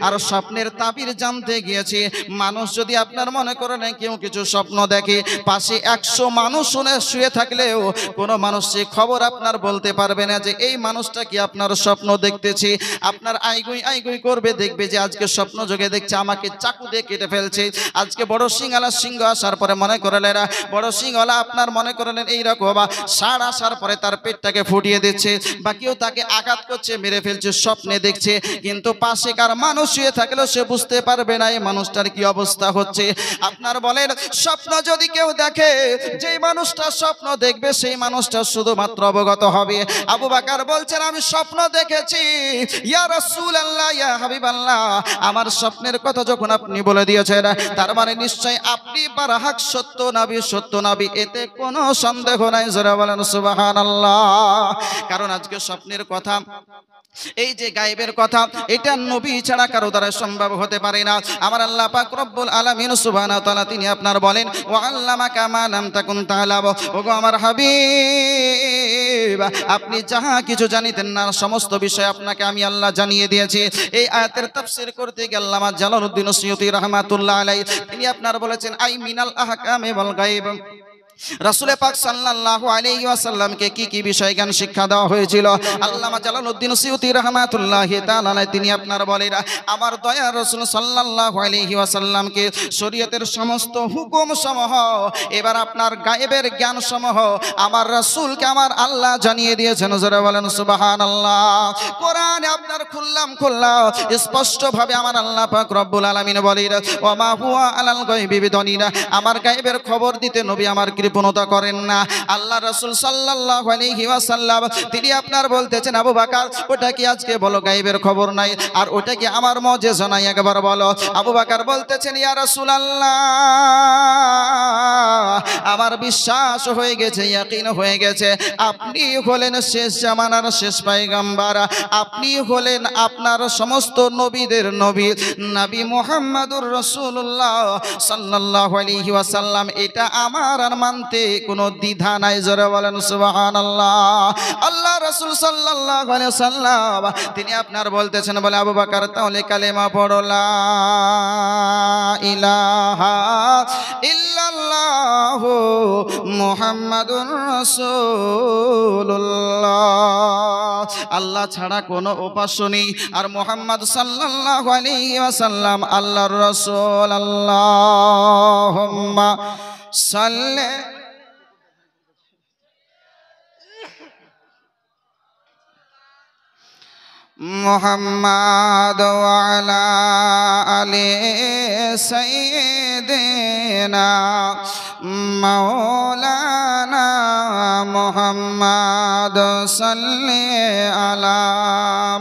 আর স্বপ্নের তাবির জানতে গিয়েছি, মানুষ যদি আপনার মনে করেন কেউ কিছু স্বপ্ন দেখে, পাশে 100 মানুষ শুয়ে থাকলেও কোনো মানুষ সে খবর আপনার বলতে পারবে না যে এই মানুষটা কি আপনার স্বপ্ন দেখতেছি। আপনার আইগুই করবে, দেখবে যে আজকে স্বপ্ন যোগে দেখছে আমাকে চাকু দিয়ে কেটে ফেলছে, আজকে বড় সিংওয়ালা সিংহ আসার পরে মনে করলেন বড় সিংওয়ালা আপনার মনে করলেন এইরকম ষাঁড় আসার পরে তার পেটটাকে ফুটিয়ে দিচ্ছে, বা কেউ তাকে আঘাত করছে মেরে ফেলছে, স্বপ্নে দেখছে, কিন্তু পাশে কার মানুষ শুয়ে থাকলেও সে বুঝতে পারবে না এই মানুষটার কি অবস্থা হচ্ছে। আপনার বলেন স্বপ্ন যদি কেউ দেখে, যেই মানুষটা স্বপ্ন দেখবে সেই মানুষটা শুধুমাত্র অবগত হবে। আবু বকর বলছেন আমি স্বপ্ন দেখেছি ইয়া রাসূলুল্লাহ, ইয়া হাবিবাল্লাহ, আমার স্বপ্নের কথা যখন আপনি বলে দিয়েছেন তার মানে নিশ্চয় আপনি বারহাক সত্য নবী, এতে কোনো সন্দেহ নাই। জোরে বলেন সুবহানাল্লাহ। কারণ আজকে স্বপ্নের কথা, এই যে গায়েবের কথা, এটা নবী ছাড়া কারো দ্বারা সম্ভব হতে পারে না। আমার আল্লাহ পাক রব্বুল আলামিন সুবহানাহু ওয়া তাআলা তিনি আপনার বলেন ওয়া আল্লামাকা মা লাম তাকুন তা'লাম, ওগো আমার হাবিব গায়েব, আপনি যাহা কিছু জানিতেন না সমস্ত বিষয় আপনাকে আমি আল্লাহ জানিয়ে দিয়েছি। এই আয়াতের তাফসীর করতে গিয়ে আল্লামা জালালউদ্দিন সুয়ুতী রাহমাতুল্লাহ আলাইহি তিনি আপনার বলেছেন আই মিনাল আহকামি ওয়াল গায়ব। রাসূল পাক সাল্লাল্লাহু আলাইহি ওয়াসাল্লামকে কি কি বিষয় জ্ঞান শিক্ষা দেওয়া হয়েছিল আল্লামা জালালউদ্দিন সুয়ুতী রাহমাতুল্লাহি তাআলা আলাইহি তিনি আপনার বলেন আমার দয়ার রাসূল সাল্লাল্লাহু আলাইহি ওয়াসাল্লামকে শরীয়তের সমস্ত হুকুম সমূহ এবার আপনার গায়েবের জ্ঞান সমূহ আমার রাসূলকে আমার আল্লাহ জানিয়ে দিয়েছেন। জোরে বলেন সুবহানাল্লাহ। কোরআনে আপনার খুললাম স্পষ্ট ভাবে আমার আল্লাহ পাক রব্বুল আলামিন বলেন ওয়া মা হুয়া আলাল গায়বি বিদানিনা, আমার গায়েবের খবর দিতে নবী আমার কৃপণতা করেন না। আল্লাহ রাসূল সাল্লাল্লাহু আলাইহি ওয়াসাল্লাম তিনি আপনার বলতেছেন আবু বকর ওটা কি আজকে বলো গায়েবের খবর নাই, আর ওটা কি আমার মুজিজা নাই একবার বলো। আবু বকর বলতেছেন ইয়া রাসূলুল্লাহ আমার বিশ্বাস হয়ে গেছে, ইয়াকিন হয়ে গেছে আপনি হলেন শেষ জামানার শেষ পয়গম্বর, আপনি হলেন আপনার সমস্ত নবীদের নবী নবী মুহাম্মদুর রাসূলুল্লাহ সাল্লাল্লাহু আলাইহি ওয়াসাল্লাম। এটা আমার আর মানতে কোনো দ্বিধা নাই। জোরে বলেন সুবহানাল্লাহ। আল্লাহ রাসূল সাল্লাল্লাহু আলাইহি ওয়াসাল্লাম তিনি আপনার বলতেছেন বলে আবু বকর তাহলে কালেমা পড়ো লা ইলাহা ইল্লাল্লাহু মুহাম্মাদুর রাসূলুল্লাহ। আল্লাহ ছাড়া কোনো উপাস্য নেই আর মুহাম্মদ সাল্লাল্লাহু আলাইহি ওয়াসাল্লাম আল্লাহর রাসূল। আল্লাহুম্মা সাল্লি মুহাম্মাদ ওয়া আলা আলি সাইয়্যিদিনা মাওলানা মুহাম্মাদ সাল্লি আলা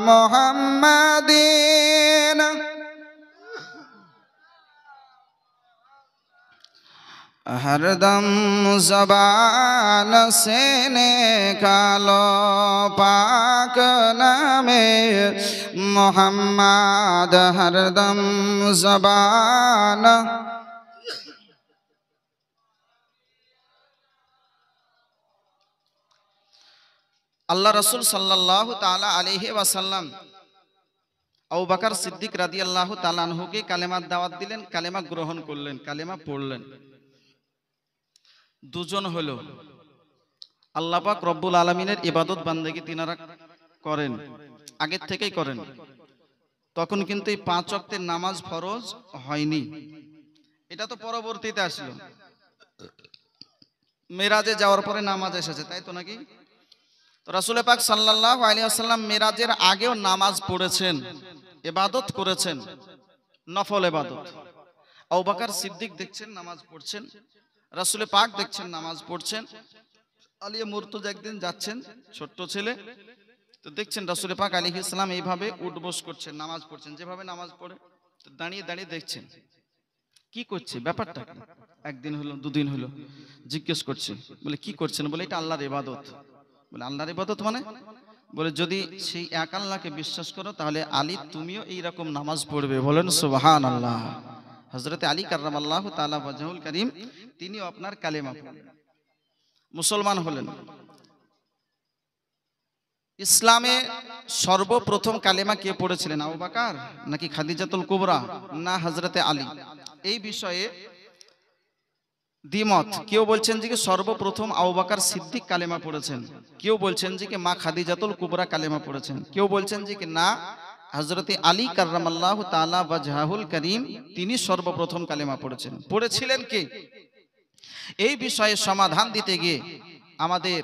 মুহাম্মাদিন। हरदम ज़बान से निकालो पाक नामे मोहम्मद, हरदम ज़बान। আল্লাহ রাসূল সাল্লাল্লাহু তাআলা আলাইহি ওয়াসাল্লাম আবু বকর সিদ্দিক রাদিয়াল্লাহু তাআলা আনহুকে কালেমার দাওয়াত দিলেন, কালেমা গ্রহণ করলেন, কালেমা পড়লেন। দুজন হলো আল্লাহ পাক রব্বুল আলামিনের ইবাদত বান্দেগী তিনারা করেন, আগের থেকেই করেন। তখন কিন্তু এই 5 ওয়াক্তের নামাজ ফরজ হয়নি, এটা তো পরবর্তীতে আসলো। মেরাজে যাওয়ার পরে নামাজ এসেছে, তাই তো নাকি? তো রাসূল পাক সাল্লাল্লাহু আলাইহি ওয়াসাল্লাম মেরাজের আগেও নামাজ পড়েছেন, ইবাদত করেছেন, নফল ইবাদত। আবু বকর সিদ্দিক দেখছেন নামাজ পড়ছেন, রাসূল পাক দেখছেন নামাজ পড়ছেন। আলিয়া মুর্তজা একদিন যাচ্ছেন, ছোট্ট ছেলে, তো দেখছেন রাসূল পাক আলাইহিস সালাম এইভাবে উঠবস করছেন, নামাজ পড়ছেন, যেভাবে নামাজ পড়ে। তো দাঁড়িয়ে দাঁড়িয়ে দেখছেন কি করছে, ব্যাপারটা কি। একদিন হলো, দুদিন হলো, জিজ্ঞেস করছে, বলে কি করছেন? বলে এটা আল্লাহর ইবাদত। বলে আল্লাহর ইবাদত মানে? বলে যদি সেই এক আল্লাহকে বিশ্বাস করো তাহলে আলী তুমিও এইরকম নামাজ পড়বে। বলেন সুবহানাল্লাহ। হযরত আলী কাররামাল্লাহু তাআলা ওয়াজহুল কারীম তিনিও আপনার কালেমা পড়লেন, মুসলমান হলেন। ইসলামে সর্বপ্রথম কালেমা কে পড়েছিলেন, আবু বকর নাকি খাদিজাতুল কুবরা না হযরতে আলী? এই বিষয়ে দ্বিমত। কেউ বলছেন যে সর্বপ্রথম আবু বকর সিদ্দিক কালেমা পড়েছেন, কেউ বলছেন যে মা খাদিজাতুল কুবরা কালেমা পড়েছেন, কেউ বলছেন যে না হযরতে আলী কাররামাল্লাহু তাআলা ওয়াজহুল কারীম তিনি সর্বপ্রথম কালেমা পড়েছেন। পড়েছিলেন কে? এই বিষয়ে সমাধান দিতে গিয়ে আমাদের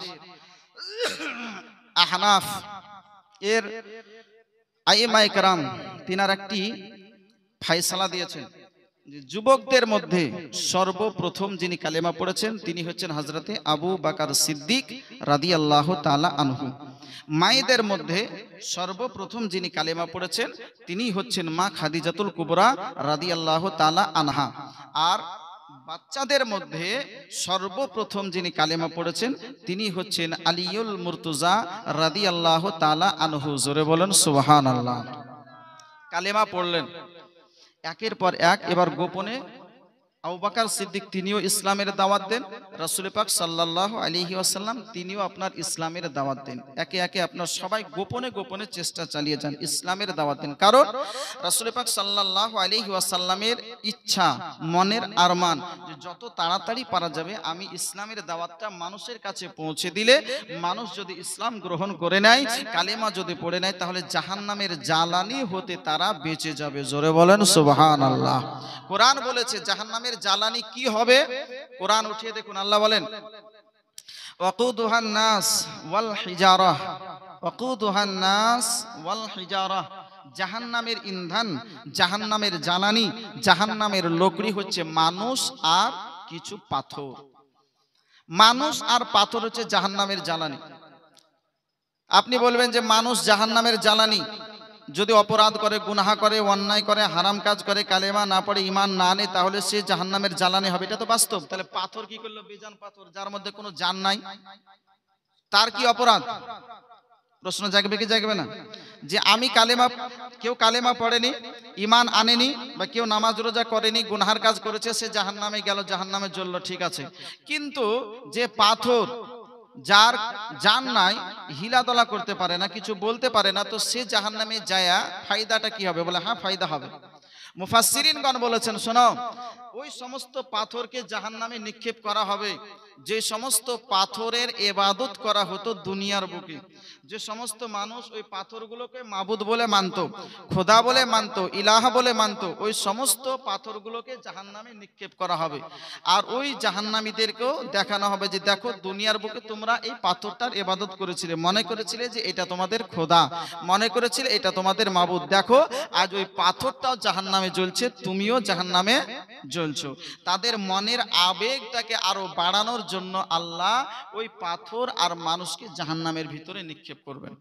আহনাফ এর আইমায়ে কেরাম তিনার একটি ফয়সালা দিয়েছেন যে যুবকদের মধ্যে সর্বপ্রথম যিনি কালেমা পড়েছেন তিনি হচ্ছেন হযরতে আবু বকর সিদ্দিক রাদিয়াল্লাহু তাআলা আনহু। মায়েদের মধ্যে সর্বপ্রথম যিনি কালেমা পড়েছেন তিনি হচ্ছেন মা খাদিজাতুল কুবরা রাদিয়াল্লাহু তাআলা আনহা। আর বাচ্চাদের মধ্যে সর্বপ্রথম যিনি কালেমা পড়েছেন তিনি হচ্ছেন আলিউল মুর্তজা রাদিয়াল্লাহু তাআলা আনহু। জোরে বলেন সুবহানাল্লাহ। কালেমা পড়লেন একের পর এক। এবার গোপনে আবু বকর সিদ্দিক তিনিও ইসলামের দাওয়াত দেন, রাসূল পাক সাল্লাল্লাহু আলাইহি ওয়াসাল্লাম তিনিও আপনার ইসলামের দাওয়াত দেন। একে একে আপনার সবাই গোপনে গোপনে চেষ্টা চালিয়ে যান ইসলামের দাওয়াত দেন। কারণ রাসূল পাক সাল্লাল্লাহু আলাইহি ওয়াসাল্লামের ইচ্ছা, মনের আরমান যে যত তাড়াতাড়ি পারা যাবে আমি ইসলামের দাওয়াতটা মানুষের কাছে পৌঁছে দিলে মানুষ যদি ইসলাম গ্রহণ করে নেয়, কালেমা যদি পড়ে নেয়, তাহলে জাহান্নামের জ্বালানি হতে তারা বেঁচে যাবে। জোরে বলেন সুবহানাল্লাহ। কোরআন বলেছে জাহান্নামের জ্বালানি কি হবে, কোরআন উঠিয়ে দেখুন, আল্লাহ বলেন ওয়াকুদুহান নাস ওয়াল হিজারাহ, ওয়াকুদুহান নাস ওয়াল হিজারাহ, জাহান্নামের ইন্ধন, জাহান্নামের জ্বালানি, জাহান্নামের লকড়ি হচ্ছে মানুষ আর কিছু পাথর। মানুষ আর পাথর হচ্ছে জাহান্নামের জ্বালানি। আপনি বলবেন যে মানুষ জাহান্নামের জ্বালানি, যদি অপরাধ করে, গুনাহ করে, অন্যায় করে, হারাম কাজ করে, কালেমা না পড়ে, ঈমান না আনে, তাহলে সে জাহান্নামের জ্বালানি হবে। এটা তো বাস্তব। তাহলে পাথর কি করলো? বেজান পাথর, যার মধ্যে কোনো জান নাই, তার কি অপরাধ? প্রশ্ন জাগবে কি জাগবে না? যে আমি কালেমা, কেউ কালেমা পড়েনি, ঈমান আনেনি, বা কেউ নামাজ রোজা করেনি, গুনাহার কাজ করেছে, সে জাহান্নামে গেল, জাহান্নামে জ্বলল, ঠিক আছে। কিন্তু যে পাথর, যার জান নাই, হিলাদলা করতে পারে না, কিছু বলতে পারে না, তো সে জাহান্নামে যায়া ফায়দাটা কি হবে? বলে হ্যাঁ ফায়দা হবে। মুফাসসিরিনগণ বলেছেন শোনো, ওই সমস্ত পাথরকে জাহান্নামে নিক্ষেপ করা হবে যে সমস্ত পাথরের ইবাদত করা হতো দুনিয়ার বুকে। যে সমস্ত মানুষ ওই পাথরগুলোকে মাবুদ বলে মানতো, খোদা বলে মানতো, ইলাহা বলে মানতো, ওই সমস্ত পাথরগুলোকে জাহান্নামে নিক্ষেপ করা হবে। আর ওই জাহান্নামীদেরকেও দেখানো হবে যে দেখো দুনিয়ার বুকে তোমরা এই পাথরটার ইবাদত করেছিলে, মনে করেছিলে যে এটা তোমাদের খোদা, মনে করেছিলে এটা তোমাদের মাবুদ, দেখো আজ ওই পাথরটাও জাহান্নামে জ্বলছে, তুমিও জাহান্নামে জ্বলছো। তাদের মনের আবেগটাকে আরো বাড়ানোর জন্য আল্লাহ ওই পাথর আর মানুষকে জাহান্নামের ভিতরে নিক্ষেপ করবেন।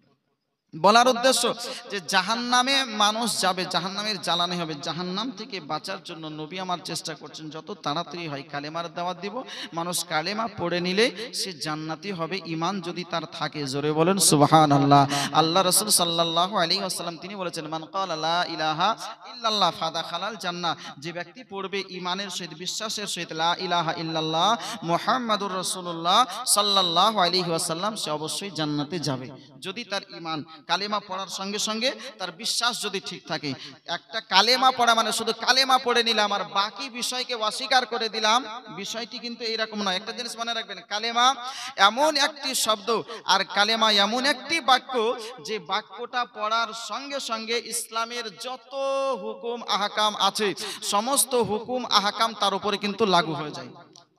বলার উদ্দেশ্য যে জাহান্নামে মানুষ যাবে, জাহান্নামের জ্বালানি হবে। জাহান্নাম থেকে বাঁচার জন্য নবী আমার চেষ্টা করছেন যত তাড়াতাড়ি হয় কালেমার দাওয়াত দিব। মানুষ কালেমা পড়ে নিলে সে জান্নাতি হবে, ঈমান যদি তার থাকে। জোরে বলেন সুবহানাল্লাহ। আল্লাহ রাসূল সাল্লাল্লাহু আলাইহি ওয়াসাল্লাম তিনি বলেছেন মান ক্বালা লা ইলাহা ইল্লাল্লাহ ফাদাখালাল জান্নাহ, যে ব্যক্তি পড়বে ঈমানের সহিত, বিশ্বাসের সহিত লা ইলাহা ইল্লাল্লাহ মুহাম্মাদুর রাসূলুল্লাহ সাল্লাল্লাহু আলাইহি ওয়াসাল্লাম, সে অবশ্যই জান্নাতে যাবে। যদি তার ঈমান কালেমা পড়ার সঙ্গে সঙ্গে তার বিশ্বাস যদি ঠিক থাকে। একটা কালেমা পড়া মানে শুধু কালেমা পড়ে নিলাম আর বাকি বিষয়কে অস্বীকার করে দিলাম, বিষয়টি কিন্তু এইরকম নয়। একটা জিনিস মনে রাখবেন, কালেমা এমন একটি শব্দ আর কালেমা এমন একটি বাক্য যে বাক্যটা পড়ার সঙ্গে সঙ্গে ইসলামের যত হুকুম আহকাম আছে সমস্ত হুকুম আহকাম তার উপরে কিন্তু লাগু হয়ে যায়,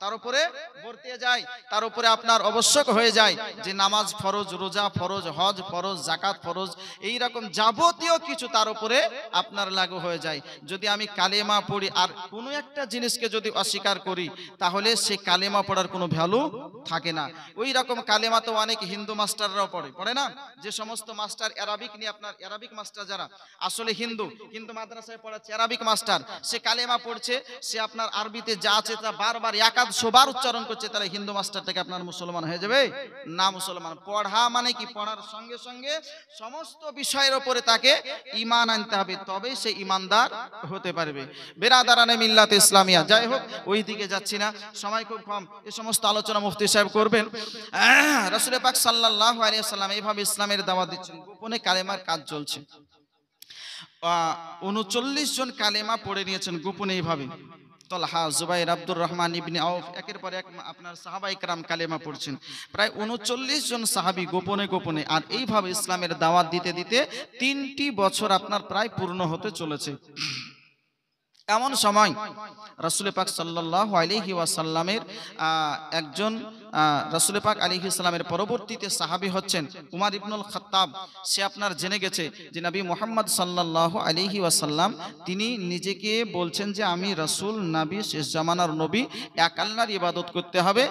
তার উপরে বর্তে যায়, তার উপরে আপনার আবশ্যক হয়ে যায় যে নামাজ ফরজ, রোজা ফরজ, হজ ফরজ, যাকাত ফরজ, এই রকম যাবতীয় কিছু তার উপরে আপনার লাগু হয়ে যায়। যদি আমি কালেমা পড়ি আর কোনো একটা জিনিসকে যদি অস্বীকার করি তাহলে সে কালেমা পড়ার কোনো ভ্যালু থাকে না। ওই রকম কালেমা তো অনেক হিন্দু মাস্টাররাও পড়ে না? যে সমস্ত মাস্টার অ্যারাবিক নিয়ে, আপনার অ্যারাবিক মাস্টার যারা আসলে হিন্দু কিন্তু মাদ্রাসায় পড়াচ্ছে, অ্যারাবিক মাস্টার, সে কালেমা পড়ছে, সে আপনার আরবিতে যা আছে তা বারবার সবার উচ্চারণ করছে, তাহলে হিন্দু মাস্টারটাকে আপনার মুসলমান হয়ে যাবে না? মুসলমান পড়া মানে কি? পড়ার সঙ্গে সঙ্গে সমস্ত বিষয়ের উপরে তাকে ঈমান আনতে হবে, তবেই সে ঈমানদার হতে পারবে। বেরাদারানে মিল্লাত ইসলামিয়া, যাই হোক ওই দিকে যাচ্ছি না, সময় খুব কম। এই সমস্ত আলোচনা মুফতি সাহেব করবেন। রাসূল পাক সাল্লাল্লাহু আলাইহি ওয়াসাল্লাম এইভাবে ইসলামের দাওয়াত দিচ্ছেন, গোপনে কালেমার কাজ চলছে। 39 জন কালেমা পড়ে নিয়েছেন গোপনে এইভাবে। তলহা, জুবাইর, আব্দুর রহমান ইবনে আউফ, একের পর এক আপনার সাহাবায়ে কেরাম কালেমা পড়ছেন। প্রায় 39 জন সাহাবী গোপনে গোপনে। আর এইভাবে ইসলামের দাওয়াত দিতে দিতে 3টি বছর আপনার প্রায় পূর্ণ হতে চলেছে। এমন সময় রাসূল পাক সাল্লাল্লাহু আলাইহি ওয়াসাল্লামের একজন রাসূল পাক আলাইহিস সালামের পরবর্তীতে সাহাবী হচ্ছেন উমর ইবনুল খাত্তাব। সে আপনার জেনে গেছে যে নবী মুহাম্মদ সাল্লাল্লাহু আলাইহি ওয়াসাল্লাম তিনি নিজেকে বলছেন যে আমি রাসূল, নবী, শেষ জামানার নবী, এক আল্লাহর ইবাদত করতে হবে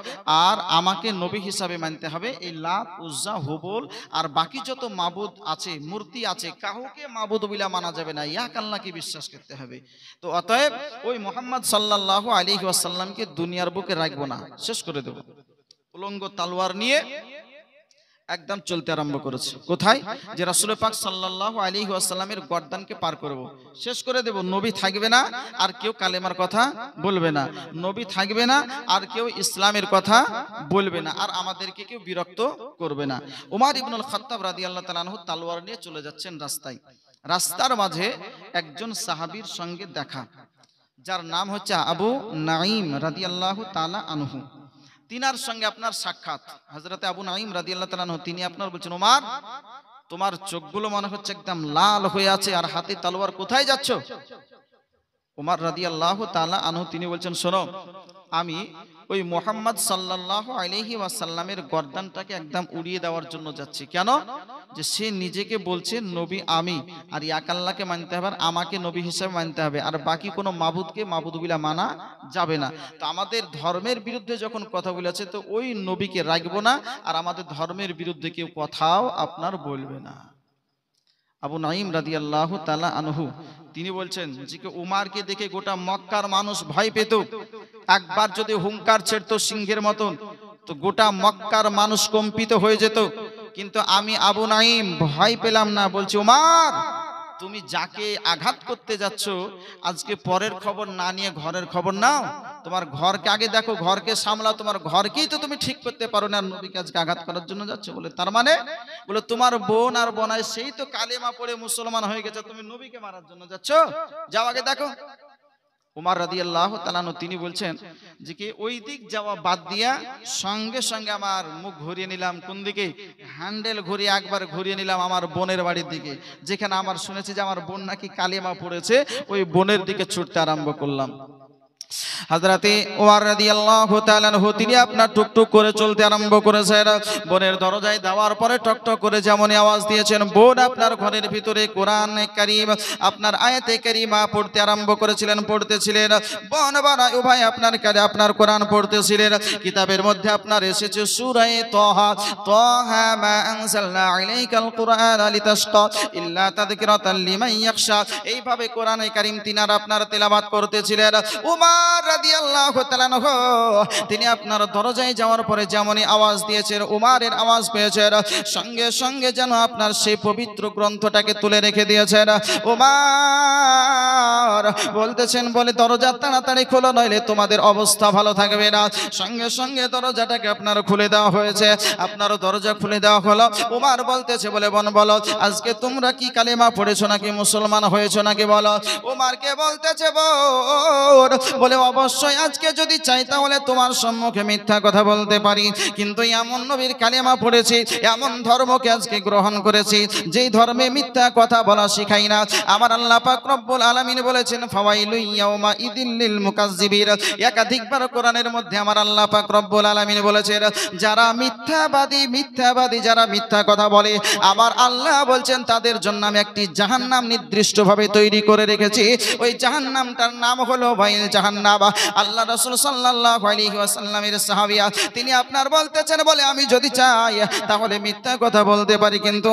আর আমাকে নবী হিসাবে মানতে হবে। এই লাত, উজ্জা, হুবল আর বাকি যত মাবুদ আছে, মূর্তি আছে, কাউকে মাবুদ বলে মানা যাবে না, এক আল্লাহকে বিশ্বাস করতে হবে। তো অতএব ওই মুহাম্মদ সাল্লাল্লাহু আলাইহি ওয়াসাল্লামকে দুনিয়ার বুকে রাখবো না, শেষ করে দেব। উলঙ্গ তলোয়ার নিয়ে একদম চলতে আরম্ভ করেছে। কোথায়? যে রাসূল পাক সাল্লাল্লাহু আলাইহি ওয়াসাল্লামের গর্দানকে পার করব, শেষ করে দেব। নবী থাকবে না, আর কেউ কালেমার কথা বলবে না। নবী থাকবে না, আর কেউ ইসলামের কথা বলবে না, আর আমাদেরকে কেউ বিরক্ত করবে না। ওমর ইবনুল খাত্তাব রাদিয়াল্লাহু তাআলা আনহু তলোয়ার নিয়ে চলে যাচ্ছেন রাস্তায়। রাস্তার মাঝে একজন সাহাবীর সঙ্গে দেখা, যার নাম হচ্ছে আবু নাঈম রাদিয়াল্লাহু তাআলা আনহু। তিনার সঙ্গে আপনার সাক্ষাৎ। হযরতে আবু নাঈম রাদিয়াল্লাহু তাআলা আনহু তিনি আপনার বলছেন, ওমর তোমার চোখগুলো মনে হচ্ছে একদম লাল হয়ে আছে, আর হাতে তলোয়ার, কোথায় যাচ্ছ? ওমর রাদিয়াল্লাহু তাআলা আনহু তিনি বলছেন, শোনো, আমি ওই মুহাম্মদ সাল্লাল্লাহু আলাইহি ওয়াসাল্লামের গর্দানটাকে একদম উড়িয়ে দেওয়ার জন্য যাচ্ছি। কেন? যে সে নিজেকে বলছে নবী আমি, আর এক আল্লাহকে মানতে হবে, আর আমাকে নবী হিসেবে মানতে হবে, আর বাকি কোনো মাবুদকে মাবুদ বলে মানা যাবে না। তো আমাদের ধর্মের বিরুদ্ধে যখন কথা বলেছে, তো ওই নবীকে রাখবো না, আর আমাদের ধর্মের বিরুদ্ধে কেউ কথাও আপনার বলবে না। আবু নাঈম রাদিয়াল্লাহু তাআলা আনহু তিনি বলছেন যে উমারকে দেখে গোটা মক্কার মানুষ ভয় পেত। একবার যদি হুঙ্কার ছেড়তো সিংহের মতন, তো গোটা মক্কার মানুষ কম্পিত হয়ে যেত। কিন্তু আমি আবু নাঈম ভয় পেলাম না। বলছি, উমার তুমি যাকে আঘাত করতে যাচ্ছ, আজকে পরের খবর না নিয়ে ঘরের খবর নাও। তোমার ঘরকে আগে দেখো, ঘরকে সামলাও। তোমার ঘরকেই তো তুমি ঠিক করতে পারো না, নবীকে আজকে আঘাত করার জন্য যাচ্ছ। বলে তার মানে? বলে তোমার বোন আর বোনাই সেই তো কালেমা পড়ে মুসলমান হয়ে গেছে, তুমি নবীকে মারার জন্য যাচ্ছ? যাও আগে দেখো। উমর রাদিয়াল্লাহু তাআলা আনহু তিনি বলছেন যে কি ওই দিক যাওয়া বাদ দিয়া সঙ্গে সঙ্গে আমার মুখ ঘুরিয়ে নিলাম। কোন দিকে? হ্যান্ডেল ঘুরিয়ে একবার ঘুরিয়ে নিলাম আমার বোনের বাড়ির দিকে, যেখানে আমার শুনেছি যে আমার বোন নাকি কালেমা পড়েছে। ওই বোনের দিকে ছুটতে আরম্ভ করলাম। হযরতে ওমর রাদিয়াল্লাহু তাআলা আনহু তিনি আপনার টুকটুক করে চলতে আরম্ভ করেছেন। বোনের দরজায় দেওয়ার পরে টকটক করে যেমনই আওয়াজ দিয়েছেন, বোন আপনার ঘরের ভিতরে কোরআন কারীম আপনার আয়াতে কারীমা পড়তে আরম্ভ করেছিলেন, পড়তেছিলেন। বোন বাবা উভয় আপনার কোরআন পড়তেছিলেন। কিতাবের মধ্যে আপনার এসেছে সূরা তাহা, তাহা মা আনজালনা আলাইকাল কুরআনা লিতাশকা ইল্লা তাযকিরাতাল লিমান ইয়াখশা। এইভাবে কোরআনে কারীম তিনার আপনার তেলাওয়াত করতেছিলেন। উমর রাদিয়াল্লাহু তাআলা আনহু তিনি আপনার দরজায় যাওয়ার পরে যেমনই আওয়াজ দিয়েছেন, উমারের আওয়াজ পেয়েছেন, সঙ্গে সঙ্গে যেন আপনার সেই পবিত্র গ্রন্থটাকে তুলে রেখে দিয়েছেন। উমর বলতেছেন, বলে দরজা তাড়াতাড়ি খোলো, নইলে তোমাদের অবস্থা ভালো থাকবে না। সঙ্গে সঙ্গে দরজাটাকে আপনার খুলে দেওয়া হয়েছে। আপনার দরজা খুলে দেওয়া হলো। উমর বলতেছে, বলে বোন বলো, আজকে তোমরা কি কালেমা পড়েছো নাকি মুসলমান হয়েছো নাকি বলো? উমরকে বলতেছে, বোন বলে অবশ্যই আজকে যদি চাই তাহলে তোমার সম্মুখে মিথ্যা কথা বলতে পারি, কিন্তু এমন নবীর কালেমা পড়েছি, এমন ধর্মকে আজকে গ্রহণ করেছি যেই ধর্মে মিথ্যা কথা বলা শিখাই না। আমার আল্লাহ পাক রব্বুল আলামিন বলেছেন, ফাওয়াইলু ইয়াউমা ইদিল লিল মুকাজ্জিবিন। একাধিকবার কোরআনের মধ্যে আমার আল্লাহ পাক রব্বুল আলামিন বলেছেন, যারা মিথ্যাবাদী যারা মিথ্যা কথা বলে, আমার আল্লাহ বলছেন তাদের জন্য আমি একটি জাহান্নাম নির্দিষ্টভাবে তৈরি করে রেখেছি। ওই জাহান্নামটার নাম হলো বাইল জাহান্নাম। আল্লাহ রাসূল সাল্লাল্লাহু আলাইহি ওয়াসাল্লামের সাহাবিয়া তিনি আপনার বলতেছেন, বলে আমি যদি চাই তাহলে মিথ্যা কথা বলতে পারি, কিন্তু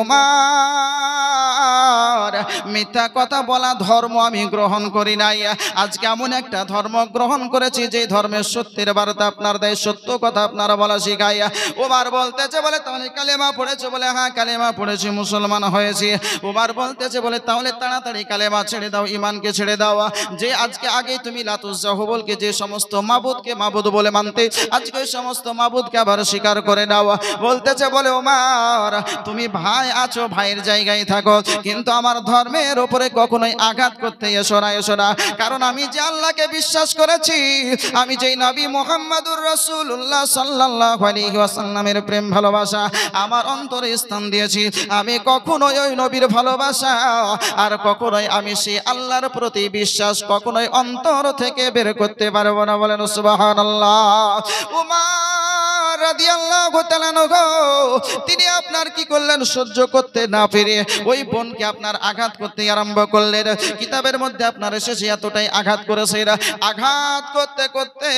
মিথ্যা কথা বলা ধর্ম আমি গ্রহণ করি নাই। আজকে এমন একটা ধর্ম গ্রহণ করেছি যে ধর্মের সত্যের বার্তা আপনার দেয়, সত্য কথা আপনারা বলা শিখাই। ওমর বলতেছে, বলে তাহলে কালেমা পড়েছো? বলে হ্যাঁ কালেমা পড়েছি, মুসলমান হয়েছি। ওমর বলতেছে, বলে তাহলে তাড়াতাড়ি কালেমা ছেড়ে দাও, ঈমানকে ছেড়ে দাও। যে আজকে আগে তুমি লাতুজ্জা হুবলকে যে সমস্ত মাবুদকে মাবুদ বলে মানতে, আজকে ওই সমস্ত মাবুদকে আবার স্বীকার করে দাও। বলতেছে, বলে ওমর তুমি ভাই আছো, ভাইয়ের জায়গায় থাকো, কিন্তু আমার ধর্মের উপরে কখনোই আঘাত করতে এসো না। কারণ আমি যে আল্লাহকে বিশ্বাস করেছি, আমি যেই নবী মুহাম্মদুর রাসূলুল্লাহ সাল্লাল্লাহু আলাইহি ওয়াসাল্লামের প্রেম ভালোবাসা আমার অন্তরে স্থান দিয়েছি, আমি কখনোই ওই নবীর ভালোবাসা আর কখনোই আমি সেই আল্লাহর প্রতি বিশ্বাস কখনোই অন্তর থেকে বের করতে পারবো না। বলেন সুবহানাল্লাহ। উমর রাদিয়াল্লাহু তাআলা আনহু তিনি আপনার কি করলেন? সহ্য করতে না পেরে ওই বোনকে আপনার আঘাত করতে আরম্ভ করলেন। কিতাবের মধ্যে আপনার এসেছে এতটাই আঘাত করেছে, আঘাত করতে করতে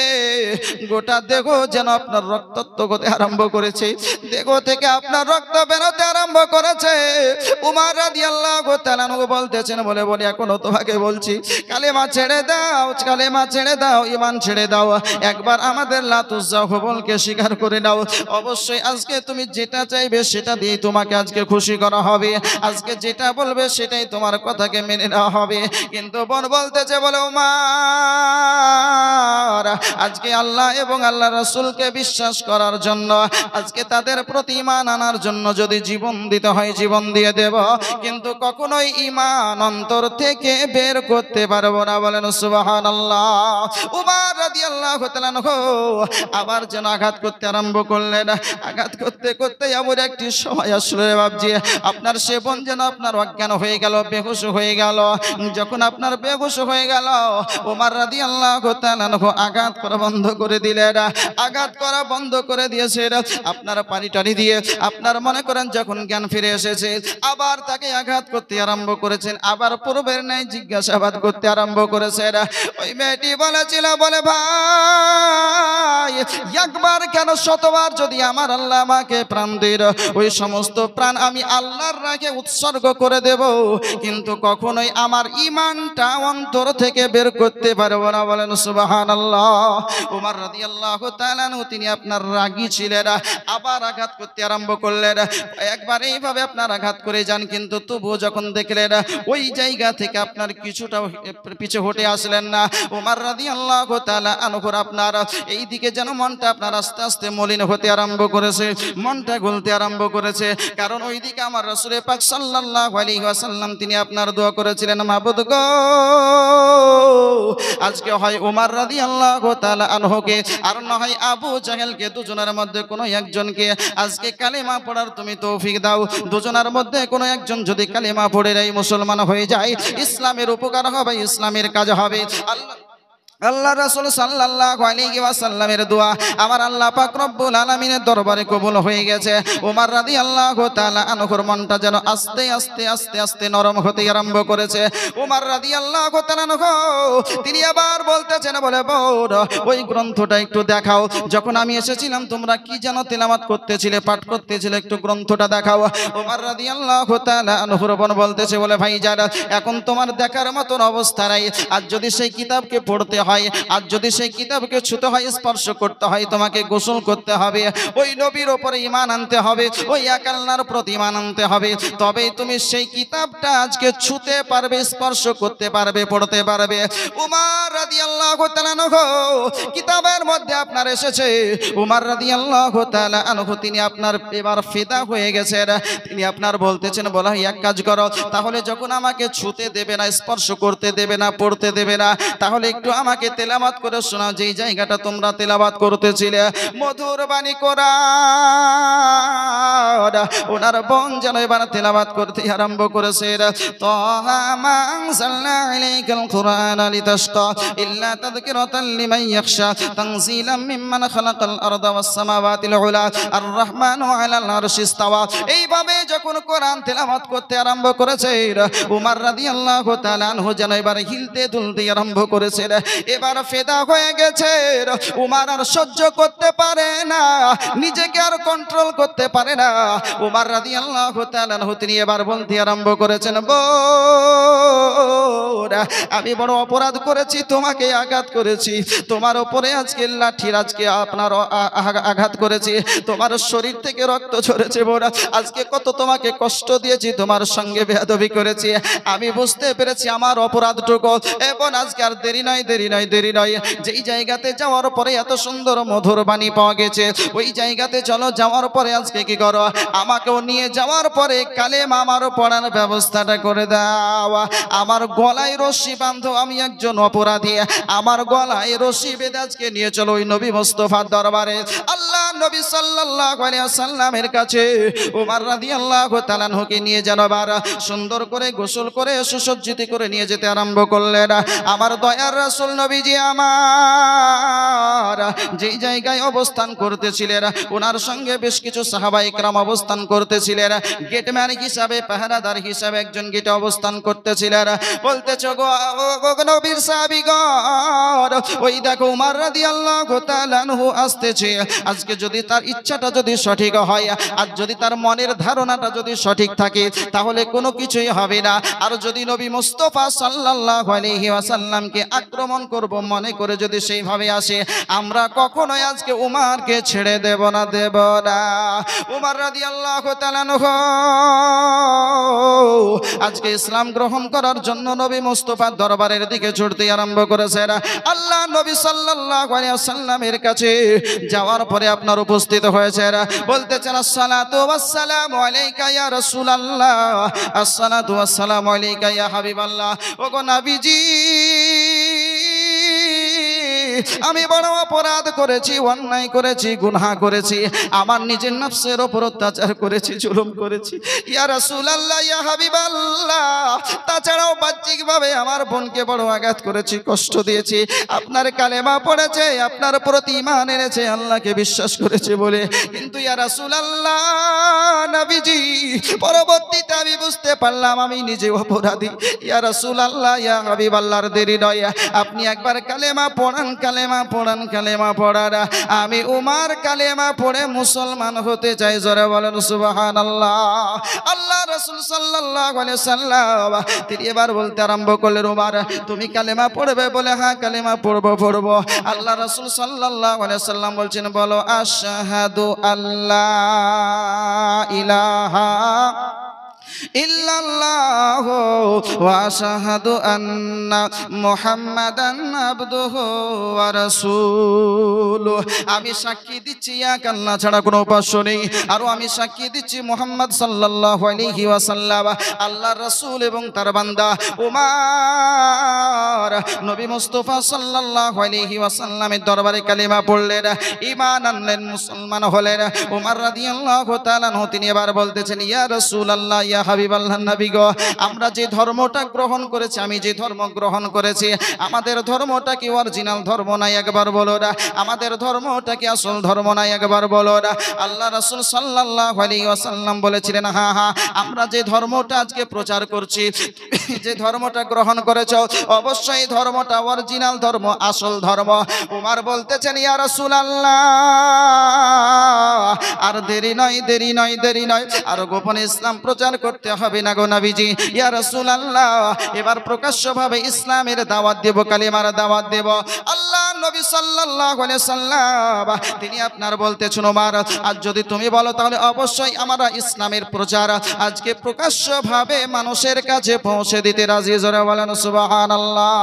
গোটা দেহ যেন আপনার রক্তাক্ত হতে আরম্ভ করেছে, দেহ থেকে আপনার রক্ত বেরোতে আরম্ভ করেছে। উমর রাদিয়াল্লাহু তাআলা আনহু বলতেছেন, বলে এখনো তোমাকে বলছি, কালেমা ছেড়ে দাও, কালেমা ছেড়ে দাও, ঈমান ছেড়ে দাও। একবার আমাদের লাতুজ্জা হুবলকে স্বীকার করে নাও, অবশ্যই আজকে তুমি যেটা চাইবে সেটা দিয়ে তোমাকে আজকে খুশি করা হবে, আজকে যেটা বলবে সেটাই তোমার কথাকে মেনে নেওয়া হবে। কিন্তু বোন বলতেছে, বলে ওমর আজকে আল্লাহ এবং আল্লাহ রাসূলকে বিশ্বাস করার জন্য, আজকে তাদের প্রতি ঈমান আনার জন্য যদি জীবন দিতে হয় জীবন দিয়ে দেব, কিন্তু কখনোই ঈমান অন্তর থেকে বের করতে পারবো না। বলেন সুবহানাল্লাহ। ওমর রাদিয়াল্লাহু তাআলা আবার যেন আঘাত করতে আরম্ভ করলেন। আঘাত করতে করতে এমন একটি সময় আসলো রে বাপজি, আপনার সে বোন যেন আপনার অজ্ঞান হয়ে গেল, বেহুশ হয়ে গেল। যখন আপনার বেহুশ হয়ে গেল, ওমর রাদিয়াল্লাহু তাআলা আঘাত করা বন্ধ করে দিলেন। আঘাত করা বন্ধ করে দিয়েছেন, আপনার পানি টানি দিয়ে আপনার মনে করেন যখন জ্ঞান ফিরে এসেছে, আবার তাকে আঘাত করতে আরম্ভ করেছেন। আবার পূর্বের ন্যায় জিজ্ঞাসাবাদ করতে আরম্ভ করেছেন। ওই মেয়েটি বলেছিল, বলে ভাই একবার কেন শতবার যদি আমার আল্লাহ আমাকে প্রাণ দেন, ওই সমস্ত প্রাণ আমি আল্লাহর রাহে উৎসর্গ করে দেব, কিন্তু কখনোই আমার ঈমানটা অন্তর থেকে বের করতে পারবো না। বলেন সুবহানাল্লাহ। ওমর রাদিয়াল্লাহু তাআলা তিনি আপনার রাগী ছিলেন, আবার আঘাত করতে আরম্ভ করলেন। একবার এইভাবে আপনার আঘাত করে যান, কিন্তু তবুও যখন দেখলেন ওই জায়গা থেকে আপনার কিছুটা পিছে হটে আসলেন না, ওমর রাদিয়াল্লাহু তাআলা আনহুর আপনার এই দিকে যেন মনটা আপনার আস্তে আস্তে মলিন হতে আরম্ভ করেছে, মনটা গলতে আরম্ভ করেছে। কারণ ওই দিকে আমার রাসূল পাক সাল্লাল্লাহু আলাইহি ওয়াসাল্লাম তিনি আপনার দোয়া করেছিলেন, মাবুদ গো আজকে হয় ওমর রাদিয়াল্লাহু তাআলা আনহুকে আর না হয় আবু জাহেলকে, দুজনের মধ্যে কোনো একজনকে আজকে কালেমা পড়ার তুমি তৌফিক দাও। দুজনের মধ্যে কোনো একজন যদি কালেমা পড়ে যায়, মুসলমান হয়ে যায়, ইসলামের উপকার হবে, ইসলামের কাজ হবে। আল্লাহ রাসূল সাল্লাল্লাহু আলাইহি ওয়াসাল্লামের দোয়া আমার আল্লাহ পাক রব্বুল আলামিনের দরবারে কবুল হয়ে গেছে। ওমর রাদিয়াল্লাহু তাআলা আনহুর মনটা যেন আস্তে আস্তে আস্তে আস্তে নরম হতে আরম্ভ করেছে। ওমর রাদিয়াল্লাহু তাআলা আনহু তিনি আবার বলতেছেন, বলে বোন ওই গ্রন্থটা একটু দেখাও, যখন আমি এসেছিলাম তোমরা কি যেন তেলাওয়াত করতেছিলে, পাঠ করতেছিলে, একটু গ্রন্থটা দেখাও। ওমর রাদিয়াল্লাহু তাআলা আনহুর বোন বলতেছে, বলে ভাই যারা এখন তোমার দেখার মতন অবস্থা নাই, আর যদি সেই কিতাবকে পড়তে হয়, আর যদি সেই কিতাবকে ছুতে হয়, স্পর্শ করতে হয়, তোমাকে গোসল করতে হবে, ওই নবীর উপরে ঈমান আনতে হবে, ওই এক আল্লাহর প্রতি ঈমান আনতে হবে, তবেই তুমি সেই কিতাবটা আজকে ছুতে পারবে, স্পর্শ করতে পারবে, পড়তে পারবে। উমর রাদিয়াল্লাহু তাআলা আনহু কিতাবের মধ্যে আপনার এসেছে, উমর রাদিয়াল্লাহু তাআলা আনহু তিনি আপনার এবার ফিদা হয়ে গেছেন। তিনি আপনার বলতেছেন, বলা এক কাজ করো, তাহলে যখন আমাকে ছুতে দেবে না, স্পর্শ করতে দেবে না, পড়তে দেবে না, তাহলে একটু আমাকে তেলাওয়াত করে শোনাও, যেই জায়গাটা তোমরা তেলাওয়াত করতেছিলে, মধুর বাণী কোরআন। ওনার বোন যেন এবার তেলাওয়াত করতে আরম্ভ করেছে, তাহা মা আনজালনা আলাইকাল কুরআনা লিতাশকা ইল্লা তাযকিরাতাল লিমান ইয়াখশা তানজিলাম মিম্মান খালাকাল আরদা ওয়াস সামাওয়াতিল উলা আর রহমানু আলাল আরশি ইসতাওয়া। এইভাবে যখন কোরআন তেলাওয়াত করতে আরম্ভ করেছে, উমর রাদিয়াল্লাহু তাআলা আনহু যেন এবার হিলতে দুলতে আরম্ভ করেছে, এবার ফেদা হয়ে গেছে। উমর আর সহ্য করতে পারে না, নিজেকে আর কন্ট্রোল করতে পারে না। উমর রাদিয়াল্লাহু তাআলা আনহু তিনি এবার বলতে আরম্ভ করেছেন, বোন আমি বড় অপরাধ করেছি, তোমাকে আঘাত করেছি, তোমার উপরে আজকে লাঠির আজকে আপনার আঘাত করেছি, তোমার শরীর থেকে রক্ত ঝরেছে, বোন আজকে কত তোমাকে কষ্ট দিয়েছি, তোমার সঙ্গে বেয়াদবি করেছি, আমি বুঝতে পেরেছি আমার অপরাধটুকু। এবং আজকে আর দেরি নয়, দেরি নয়, দেরি নয়, যেই জায়গাতে যাওয়ার পরে এত সুন্দর মধুর বাণী পাওয়া গেছে, ওই জায়গাতে চলো, যাওয়ার পরে আজকে কি করো, আমাকেও নিয়ে যাওয়ার পরে কালেমা আমার পড়ার ব্যবস্থাটা করে দাও, আমার গলায় রশি বাঁধো, আমি একজন অপরাধী, আমার গলায় রশি বেঁধে আজকে নিয়ে চলো ওই নবী মুস্তাফার দরবারে। আল্লাহ নবী সাল্লাল্লাহু আলাইহি ওয়াসাল্লামের কাছে উমর রাদিয়াল্লাহু তাআলা আনহুকে নিয়ে যাবার সুন্দর করে গোসল করে সুসজ্জিত করে নিয়ে যেতে আরম্ভ করলেন। আমার দয়ার রাসূল নবীজি আমার যেই জায়গায় অবস্থান করতেছিলেন, ওনার সঙ্গে বেশ কিছু সাহাবায়ে কেরাম অবস্থান করতেছিলেন, গেটম্যান হিসাবে, পাহারাদার হিসাবে একজন গেটে অবস্থান করতেছিলেন। বলতেছ গো নবীর সাহাবীগণ, ওই দেখো উমর রাদিয়াল্লাহু তাআলা আনহু আসতেছে, আজকে যদি তার ইচ্ছাটা যদি সঠিক হয় আর যদি তার মনের ধারণাটা যদি সঠিক থাকে তাহলে কোনো কিছুই হবে না। আর যদি নবী মুস্তাফা সাল্লাল্লাহু আলাইহি ওয়াসাল্লামকে আক্রমণ করব মনে করে যদি সেইভাবে আসে, আমরা কখনোই আজকে উমারকে ছেড়ে দেব না। উমর রাদিয়াল্লাহু তাআলা আনহু আজকে ইসলাম গ্রহণ করার জন্য নবী মুস্তাফার দরবারের দিকে ছুটতে আরম্ভ করেছেন। আল্লাহ নবী সাল্লাল্লাহু আলাইহি ওয়াসাল্লামের কাছে যাওয়ার পরে আপনার উপস্থিত হয়েছেন, বলতেছেন আসসালাতু ওয়াসসালামু আলাইকা ইয়া রাসূলুল্লাহ, আসসালাতু ওয়াসসালামু আলাইকা ইয়া হাবিবাল্লাহ। ওগো নবীজি, আমি বড় অপরাধ করেছি, অন্যায় করেছি, গুনাহ করেছি, আমার নিজের নফসের উপর অত্যাচার করেছি, জুলুম করেছি ইয়া রাসূলুল্লাহ, ইয়া হাবিবাল্লাহ। তাছাড়াও বাহ্যিকভাবে আমার বোনকে বড় আঘাত করেছি, কষ্ট দিয়েছি। আপনার কালেমা পড়েছে, আপনার প্রতি ঈমান এনেছে, আল্লাহকে বিশ্বাস করেছে বলে। কিন্তু ইয়া রাসূলুল্লাহ নবীজি, পরবর্তীতে আমি বুঝতে পারলাম আমি নিজে অপরাধী। ইয়া রাসূলুল্লাহ, ইয়া হাবিবাল্লাহর দেরি নয়, আপনি একবার কালেমা পড়ান, কালেমা পড়ান, কালেমা পড়ারা। আমি উমার কালেমা পড়ে মুসলমান হতে চাই। জোরে বলেন সুবহানাল্লাহ। আল্লাহ রাসূল সাল্লাল্লাহু আলাইহি সাল্লাম তিনি এবার বলতে আরম্ভ করলেন, উমার তুমি কালেমা পড়বে? বলে হ্যাঁ কালেমা পড়বো। আল্লাহ রাসূল সাল্লাল্লাহু আলাইহি সাল্লাম বলছেন, বলো আশহাদু আল্লা ইলাহা ইল্লাল্লাহ ওয়া আশহাদু আন্না মুহাম্মাদান আবদুহু ওয়া রাসূলুহু। আমি সাক্ষী দিচ্ছি এক আল্লাহ ছাড়া কোনো উপাস্য নেই, আর আমি সাক্ষী দিচ্ছি মুহাম্মদ সাল্লাল্লাহু আলাইহি ওয়াসাল্লাম আল্লাহর রাসূল এবং তার বান্দা। উমর নবী মুস্তাফা সাল্লাল্লাহু আলাইহি ওয়াসাল্লামের দরবারে কালিমা পড়লেন, ঈমান আনলেন, মুসলমান হলেন। উমর রাদিয়াল্লাহু তাআলা আনহু তিনি এবার বলতেছেন, ইয়া রাসূলুল্লাহ, ইয়া হাবিবাল্লাহ নবী গো, আমরা যে ধর্মটা গ্রহণ করেছি, আমি যে ধর্ম গ্রহণ করেছি, আমাদের ধর্মটা কি অরিজিনাল ধর্ম নাই একবার বলো না? আমাদের ধর্মটা কি আসল ধর্ম নাই একবার বলো না? আল্লাহ রাসূল সাল্লাল্লাহু আলাইহি ওয়াসাল্লাম বলেছিলেন, হ্যাঁ হ্যাঁ, আমরা যে ধর্মটা আজকে প্রচার করছি, যে ধর্মটা গ্রহণ করেছো, অবশ্যই ধর্মটা অরিজিনাল ধর্ম, আসল ধর্ম। উমর বলতেছেন, ইয়া রাসূলুল্লাহ, আর দেরি নয়, আর গোপনে ইসলাম প্রচার করতে হবে না গো নবীজি। ইয়া রাসূলুল্লাহ, এবার প্রকাশ্যভাবে ইসলামের দাওয়াত দেব, কালিমার দাওয়াত দেব। আল্লাহ নবী সাল্লাল্লাহু আলাইহি সাল্লাম তিনি আপনার বলতেছেন, ওমর আজ যদি তুমি বলো তাহলে অবশ্যই আমরা ইসলামের প্রচার আজকে প্রকাশ্যভাবে মানুষের কাছে পৌঁছে দিতে রাজি। জোরে বলেন সুবহানাল্লাহ।